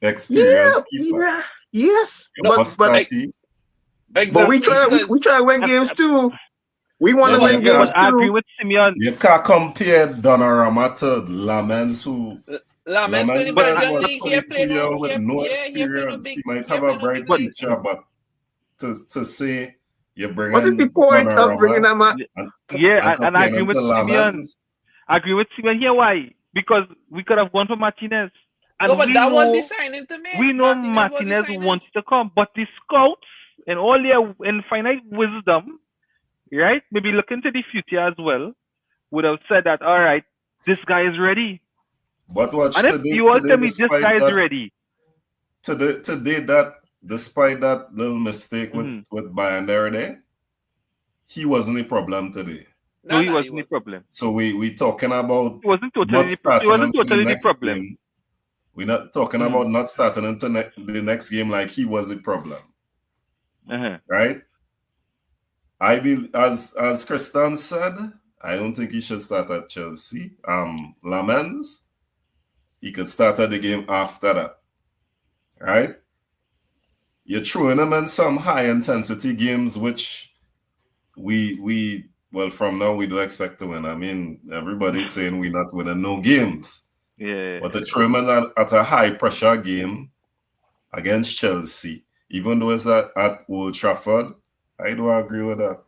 experienced keeper. yes, No, but we try to win games too. We want to win games I agree too. with Simeon. You can't compare Donnarumma to Lamens, who Lamens Lamens playing is Belgian about league, he 22 playing years with no he experience. He might he have a playing bright big league. future, but to say you bring What is the in point of bringing Donnarumma that man? And I agree comparing with to Simeon. Lamens, I agree with Simeon here. Why? Because we could have gone for Martinez. And No, but we that was the know, signing to make. we know was the Martinez signing. wants to come, but the scouts and all their infinite wisdom, right? Maybe look into the future as well, would have said that, all right, this guy is ready. but watch And if today, you all tell me this despite guy is that, ready, today that despite that little mistake with Bayern there, he wasn't a problem today. no, he wasn't the problem. So we talking about He wasn't not totally starting him for the the next problem. game. We're not talking about not starting into the next game like he was a problem, right? I be as Christian said, I don't think he should start at Chelsea. Lamens, he could start at the game after that, right? You're throwing him in some high intensity games, which we from now we do expect to win. I mean, everybody's saying we're not winning no games. Yeah. But to throw him in at a high pressure game against Chelsea, even though it's at Old Trafford, I do agree with that.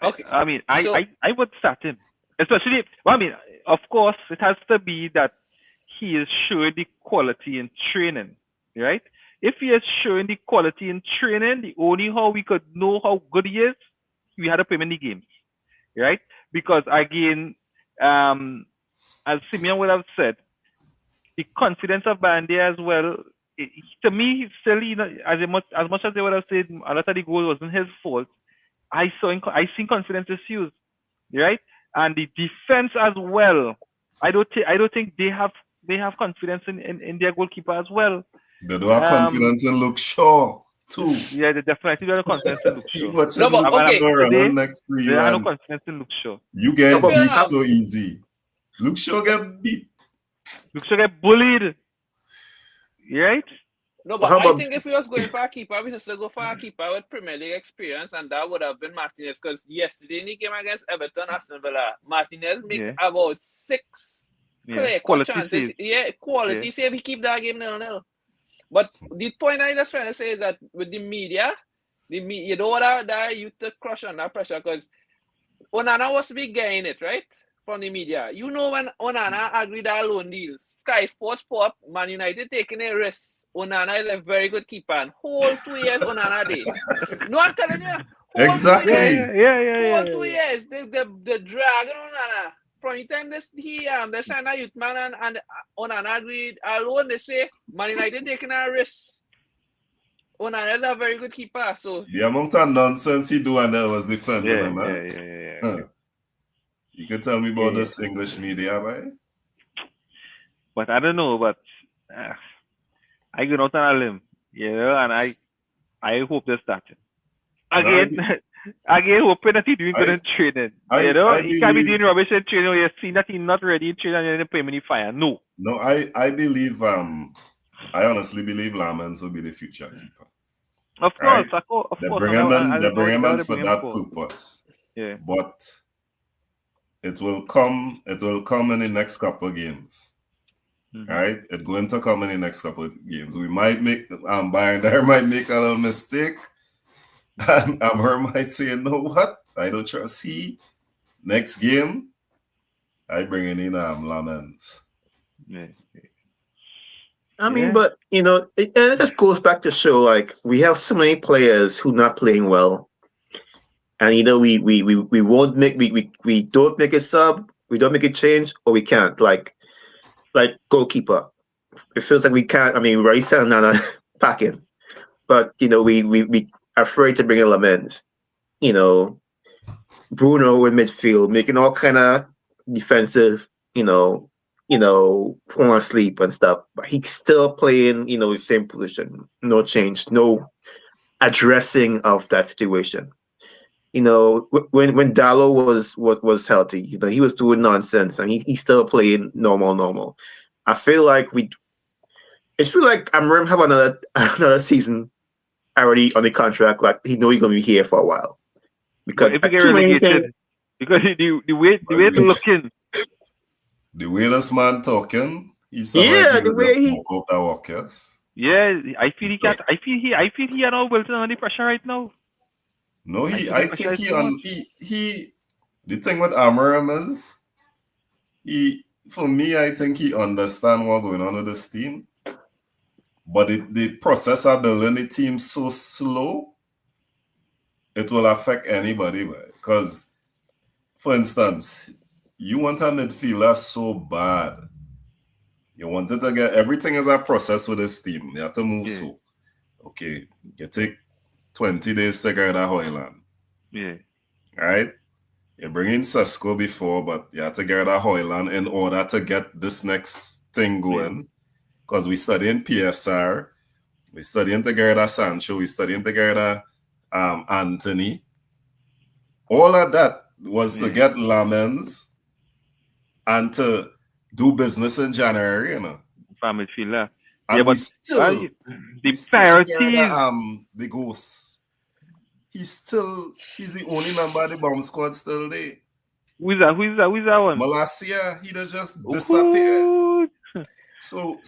Okay. I mean, I would start him. Especially, of course, it has to be that he is showing the quality in training, right? If he is showing the quality in training, the only how we could know how good he is, we had to put him in the games, right? Because again, as Simeon would have said, the confidence of Bandy as well. To me, still, as much as they would have said a lot of the goal wasn't his fault, I seen confidence issues. right? And the defense as well. I don't think they have confidence in their goalkeeper as well. They do have confidence in Luke Shaw too. Yeah, they definitely don't have confidence in Luke You Shaw. watch No, but Luke okay. Shaw run Today, on next to They you, have no and confidence in Luke Shaw. you get No, but beat how- so easy. Luke Shaw get beat. Luke Shaw get bullied. Right? No, but How I about- think if we was going for a keeper, we should still go for a keeper with Premier League experience, and that would have been Martinez. Because yesterday in the game against Everton, Aston Villa, Martinez make Yeah. about 6 clear cut Quality chances. save. Yeah, quality Yeah. save. He keep that game 0-0. But the point I just trying to say is that with the media, you don't want that you to crush on that pressure, because Onana was to be getting it, right? From the media. You know, when Onana agreed that loan deal, Sky Sports pop, Man United taking a risk. Onana is a very good keeper. And whole 2 years Onana did. No, I'm telling you. Whole Exactly. 2 years. Yeah. Whole 2 years. The dragon Onana. From the time they signed a youth man and Onana agreed alone, they say Man United taking a risk. Onana is a very good keeper. So The amount of nonsense he do and that was defending Yeah. him, man. Yeah. You can tell me about Yeah. this English media, right? But I don't know, but I go out on a limb, and I hope they start it. Again, hoping that he's doing good in training. I He can't be believe- doing rubbish in training. You're seeing that he's not ready in training and you're put him in the fire. No. No, I believe I honestly believe Lamans will be the future keeper. Of Right. course, of They course. bring him in, I they don't bring him know in they for bring that for. purpose. Yeah. But it will come in the next couple of games. Mhm. Right? It's going to come in the next couple of games. We might make Bayern there might make a little mistake. And Amher might say, you know what? I don't trust he. Next game, I bring in Lamans. Yeah. I mean, Yeah. but it just goes back to show like we have so many players who not playing well, and we won't make we don't make a sub, we don't make a change, or we can't like goalkeeper. It feels like we can't. I mean, right, Nana packing, but we afraid to bring in Lamens. Bruno in midfield making all kind of defensive, fall asleep and stuff. But he's still playing, the same position. No change, no addressing of that situation. When Dallo was healthy, he was doing nonsense and he's still playing normal. I feel like I'm have another season already on the contract. Like he know he's gonna be here for a while. Because If we get relegated, because the way it's looking. The way this man talking, he's the way he smoke out the workers. Yeah, I feel he can't. I feel he and all Wilson under pressure right now. No, I I think think he he the thing with Amorim is I think he understand what's going on with this team. But the process of building the team so slow, it will affect anybody. Because, for instance, you want a midfielder so bad. You wanted to get everything is a process with this team. You have to move so. Okay, you take 20 days to get out of Hoyland. Yeah. Right? You bring in Sesko before, but you have to get out of Hoyland in order to get this next thing going. Because we studying PSR, we studying together Sancho, we studying together Anthony. All of that was to get Lamens and to do business in January, From midfielder. And but the priorities. The Ghost. He's the only member of the bomb squad still there. Who's that one? Malacia, he just disappeared. So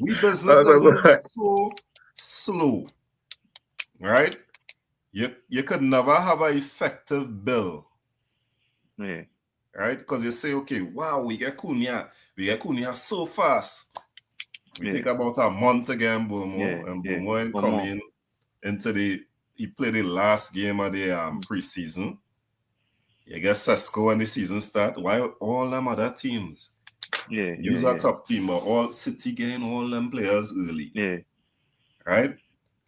we business is so slow, right? You could never have an effective bill, right? Because you say, okay, wow, we get Cunha so fast. We take about a month again, Bomo, and Bomo come in into he played the last game of the preseason. You get Sesko when the season start. While all them other teams, use a top team, but all City getting all them players early. Right?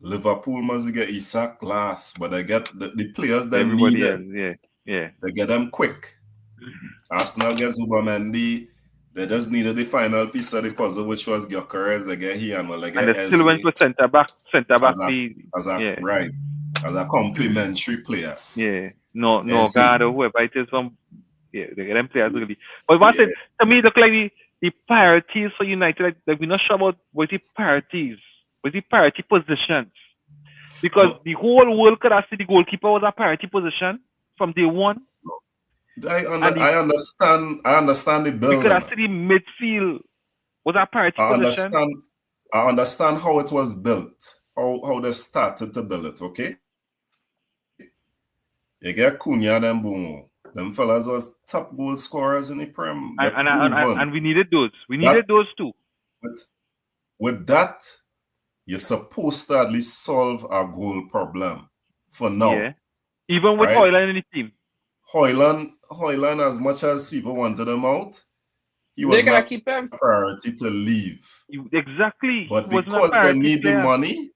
Liverpool must get Isak last, but they get the players that everybody need else. They get them quick. Arsenal gets Ubamendi. They just needed the final piece of the puzzle, which was Gyökeres. They get he and well, they And get they still went for Eze centre back. as a right, as a complementary player. Yeah. No, Eze. God or whoever it is from. Yeah, they get them players really. But what Yeah. it to me look like the priorities for United. Like we're not sure about what the priorities, what the priority positions. Because No. the whole world could have seen the goalkeeper was a priority position from day one. I understand the We building. could have seen the midfield was a priority position. I understand how it was built, how they started to build it, okay? You get Cunha and Mbeumo. Them fellas was top goal scorers in the Prem. And we needed those. We needed those too. But with that, you're supposed to at least solve our goal problem for now. Yeah. Even with Right? Højlund in the team. Højlund, as much as people wanted him out, he was They gotta not keep him. a priority to leave. Exactly. But He wasn't a because they priority need the player. money,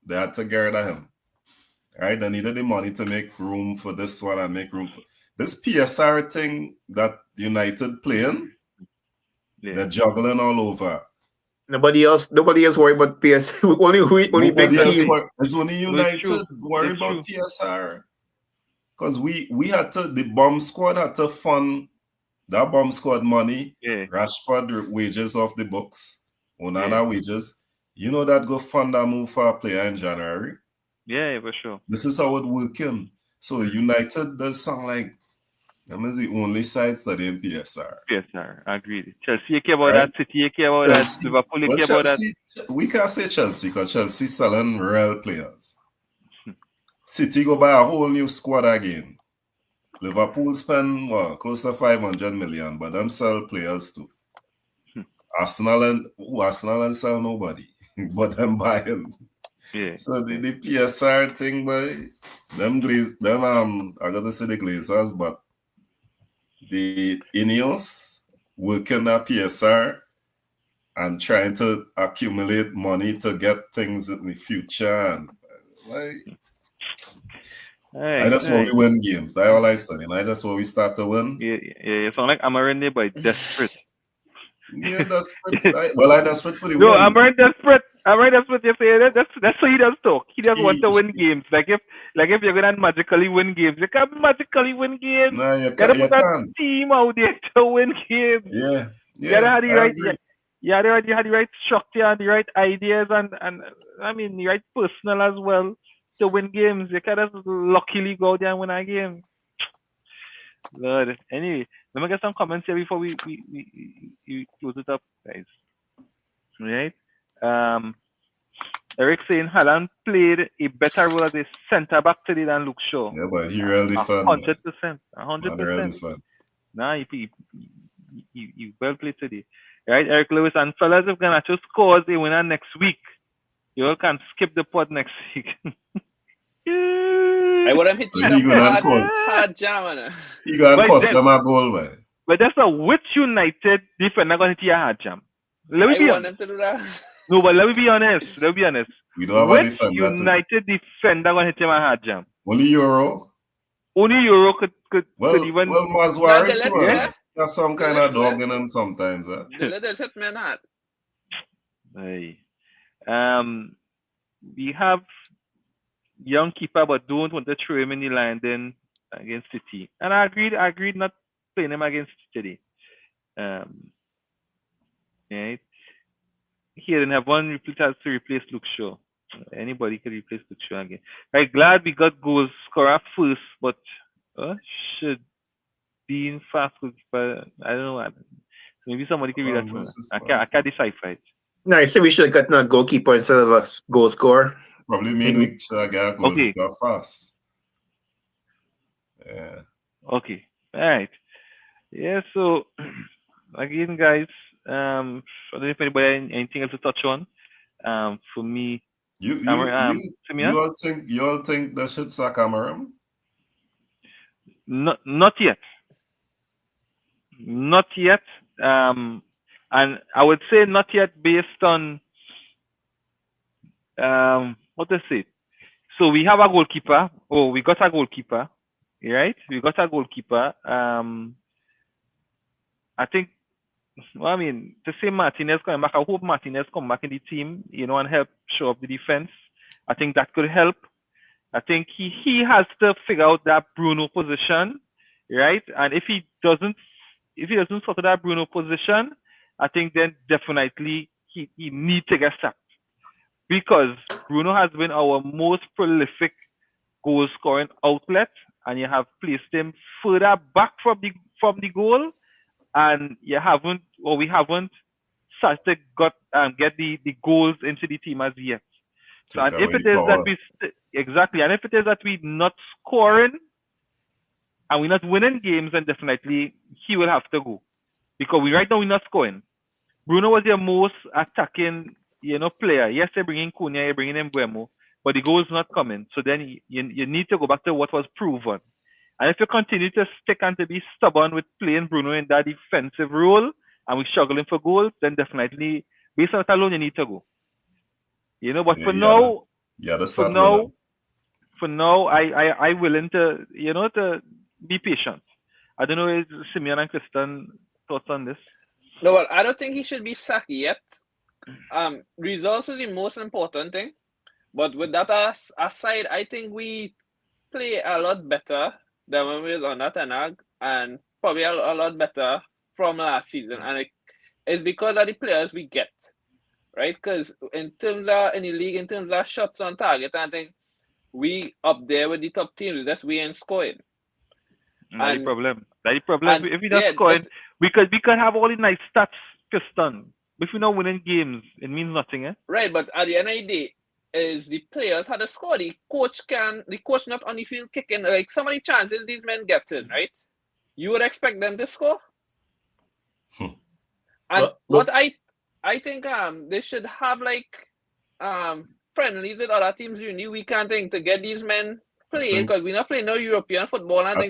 they had to get rid of him. Right? They needed the money to make room for this one and make room for this PSR thing that United playing. Yeah. They're juggling all over. Nobody else worry about PS. only big Nobody else team. it's only United worry It's about PSR. Because we had to, the bomb squad had to fund that bomb squad money. Yeah. Rashford wages off the books. Onana wages. You know that go fund that move for a player in January. Yeah, for sure. This is how it working. So United does sound like them is the only side studying PSR. PSR, agreed. Chelsea you care about Right? that, City you care about Chelsea. that, Liverpool you But care about that. Chelsea, we can't say Chelsea because Chelsea selling real players. City go buy a whole new squad again. Liverpool spend close to 500 million, but them sell players too. Arsenal and sell nobody, but them buying. Yeah. So the PSR thing, boy, I gotta say the Glazers, but the Ineos working at PSR and trying to accumulate money to get things in the future. And I just want to win games. That's all I study. I just want we start to win. Yeah. You sound like Amarende, but desperate. Yeah, desperate. I desperate for the No, win. I'm very desperate. You say that's how he does talk. He does want to win games. Like if you're gonna magically win games, you can't magically win games. No, you gotta can't. put that team out there to win games. Yeah. You had the right structure and the right ideas and I mean the right personnel as well to win games. You can't just luckily go there and win a game. Lord. Anyway, let me get some comments here before we close it up, guys. Right? Eric saying Haaland played a better role as a centre back today than Luke Shaw. Yeah, but he really fun. 100%. 100%. Nah, he well played today. Right, Eric Lewis and fellas, if Garnacho scores a winner next week, you all can skip the pod next week. I would have hit you hard jam, man. He gonna cost them a goal, man. But that's a which United defender gonna hit you a hard jam. Let me be honest. To do that. No, but let me be honest. We don't have which a defender. United defender gonna hit him a hard jam? Only Euro. Only Euro could even. Well, Mazwari too. Yeah. There's some kind of dog in him sometimes. They'll hit me not. Hey. We have young keeper, but don't want to throw him in the line then against City. And I agreed not playing him against City. Right. He didn't have one replace to replace Luke Shaw. Anybody could replace Luke Shaw again. Right, glad we got goals scorer first, but should be in fast goalkeeper. I don't know. Maybe somebody could read that for me. I can't decipher it. No, I say we should have gotten a goalkeeper instead of a goal scorer. Probably mean we should get a goalkeeper fast. Yeah. Okay. All right. Yeah. So again, guys, I don't know if anybody anything else to touch on. For me, you all think they should sack Amarim? Not yet. Not yet. And I would say not yet based on what to say. So we have a goalkeeper. We got a goalkeeper. right? We got a goalkeeper. I think. Well, I mean, to say Martinez coming back, I hope Martinez come back in the team, and help shore up the defense. I think that could help. I think he has to figure out that Bruno position, right? And if he doesn't sort of that Bruno position, I think then definitely he needs to get sacked, because Bruno has been our most prolific goal scoring outlet, and you have placed him further back from the goal, and we haven't started to get the goals into the team as yet. So, and if it is that we're not scoring and we're not winning games, then definitely he will have to go, because right now we're not scoring. Bruno was your most attacking, player. Yes, they're bringing Cunha, you're bringing in Mbeumo, but the goal is not coming. So then you need to go back to what was proven. And if you continue to stick and to be stubborn with playing Bruno in that defensive role, and we're struggling for goals, then definitely, based on that alone, you need to go. But for now, I willing to, to be patient. I don't know if Simeon and Kristen thoughts on this. No, well, I don't think he should be sacked yet. Results is the most important thing. But with that aside, I think we play a lot better than when we were on that and probably a lot better from last season. And it's because of the players we get. Right, because in the league, in terms of shots on target, I think we up there with the top teams. That's we ain't scoring. That's the problem. If we're not scoring, we could have all the nice stats, Kristen. If we're not winning games, it means nothing, eh? Right, but at the end of the day, is the players had to score. The coach not on the field kicking, like so many chances these men get in, right? You would expect them to score. And what I think they should have friendlies with other teams during the weekend thing to get these men playing, because we're not playing no European football. And I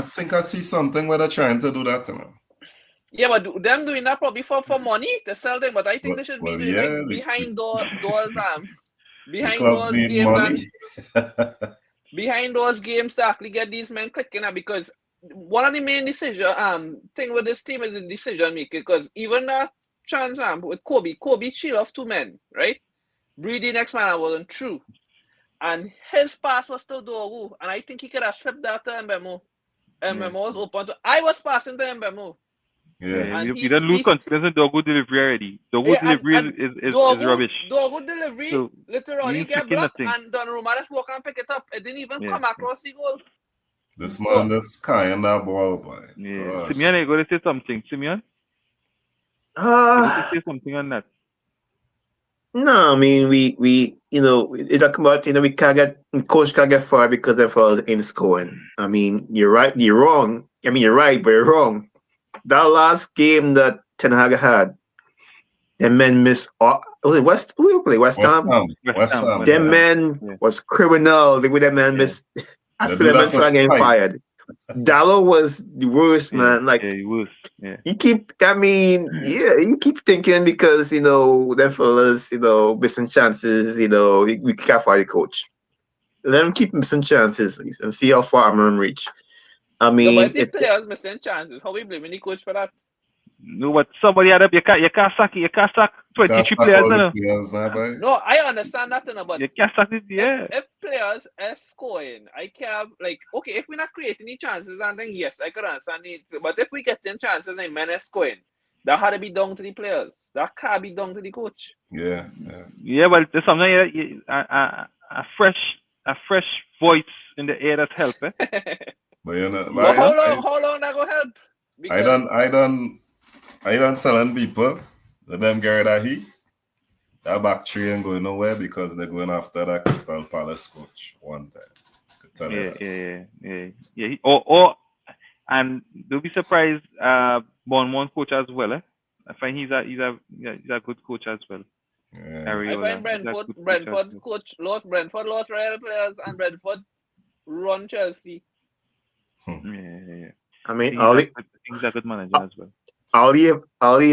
think I see something where they're trying to do that. Yeah, but them doing that probably for money to sell them. But I think they should be doing behind doors behind those games behind those games to actually get these men clicking up, because one of the main thing with this team is the decision making, because even that chance with Kobe shield off 2 men, right? Breedy next man wasn't true. And his pass was to Dogu, and I think he could have flipped that to Mbeumo. Mbeumo was open to. I was passing to Mbeumo. Yeah, you don't lose confidence in Dogu delivery already. Dogu delivery is rubbish. Dogu delivery literally get blocked, and Donnarumma just walk and pick it up. It didn't even come across the goal. This man is carrying that ball, boy. Yeah. Simeon, you got to say something, Simeon? You got to say something on that. No, I mean we it's like about we can't get coach can't get far because of us in scoring. I mean, you're right, you're wrong. I mean, you're right, but you're wrong. That last game that Ten Hag had, them men missed. Was it West? Who play West Ham? West Ham. Them men was criminal. The way them men missed. I feel them men trying to get fired. Dallo was the worst, man. Like worst. Yeah. You keep thinking because them fellas, missing chances. We can't fire the coach. Let them keep missing chances and see how far Amorim reach. I mean, but if the players missing chances, how we blaming the coach for that? No, but somebody had up. You can't sack 23 players. No, I understand that, but you can't sack it. Yeah. If players are scoring, I can't okay. If we're not creating any chances, and then yes, I could understand it. But if we get 10 chances and men are scoring, that had to be down to the players. That can't be down to the coach. Yeah. But there's something a fresh voice in the air that help. But how long that go help? Because I don't telling people let them get rid of that back three ain't going nowhere because they're going after that Crystal Palace coach one time. Yeah. And don't be surprised, Bournemouth coach as well. I find he's a good coach as well. Yeah. I find Brentford coach lost Royal players, and Brentford run Chelsea. Yeah. I mean, he's a good manager as well. Ali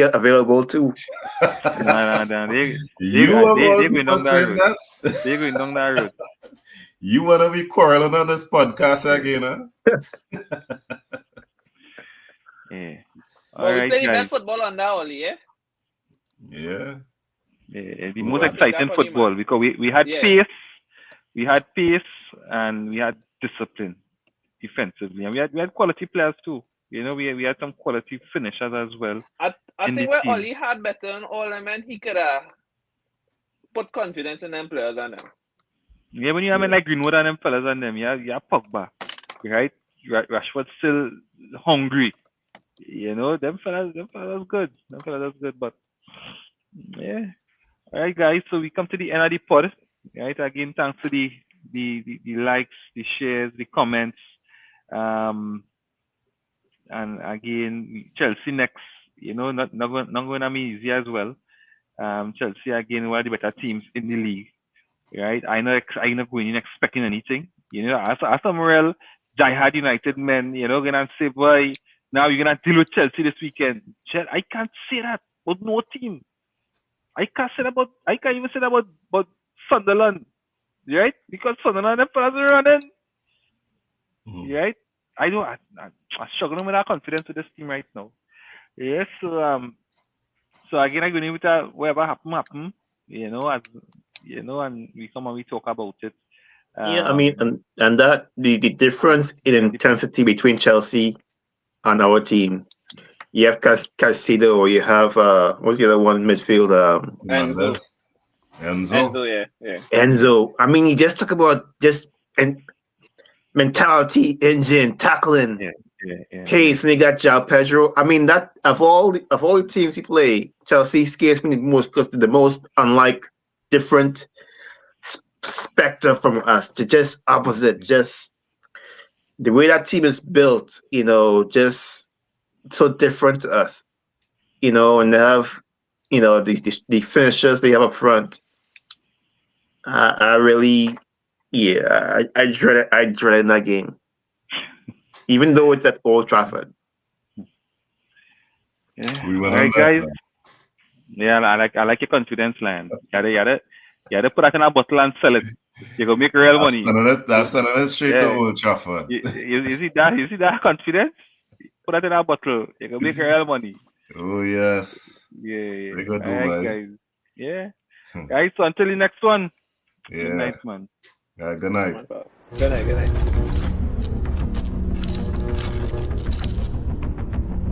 available too. They're going down that road. You wanna be quarreling on this podcast again, huh? Yeah. All But we right, play the guys. best football on that only, yeah? Yeah. The Well, most I think that exciting funny, football man. because we had Yeah. pace, and we had discipline defensively, and we had quality players too. You know, we had some quality finishers as well. I in think the where team. Oli had better than all them, and he could have put confidence in them players and them. Yeah, when you have men like Greenwood and them fellas and them, you have Pogba, right? Rashford still hungry. You know, them fellas good. Them fellas good, but yeah. All right, guys. So we come to the end of the pod. Right. Again, thanks to the likes, the shares, the comments. And again, Chelsea next. You know, not going to be easy as well. Chelsea again, one of the better teams in the league. Right. I'm not going in expecting anything. You know, as some real diehard United men, you know, gonna say, boy, now you're gonna deal with Chelsea this weekend. I can't say that about no team. I can't even say that about Sunderland, right? Because Sunderland and fellas are running, right? I'm struggling with our confidence with this team right now. Yes, so again, I'm going with whatever happen. You know, as you know, and we come and we talk about it. Yeah, I mean, and that the difference in intensity between Chelsea and our team. You have Caicedo, you have what's the other one midfield? Enzo. Yeah. Enzo. I mean, he just talk about mentality, engine, tackling, pace, and he got João Pedro. I mean, that of all the teams he played, Chelsea scares me the most because they're the most unlike, different spectre from us. To just opposite, just the way that team is built, you know, just so different to us, you know, and they have, you know, the finishers they have up front. I really, yeah, I dread that game, even though it's at Old Trafford. Yeah. We went all right, on that, guys. man. Yeah, I like your confidence, man. You gotta put that in a bottle and sell it. You go make real money. That's sending it straight to Old Trafford. You see that confidence? Put that in a bottle. You go make real money. Oh yes. Yeah. Very good, All right, man. guys. Yeah. Guys, so until the next one. Yeah. Good night, man. Yeah, good night. Good night.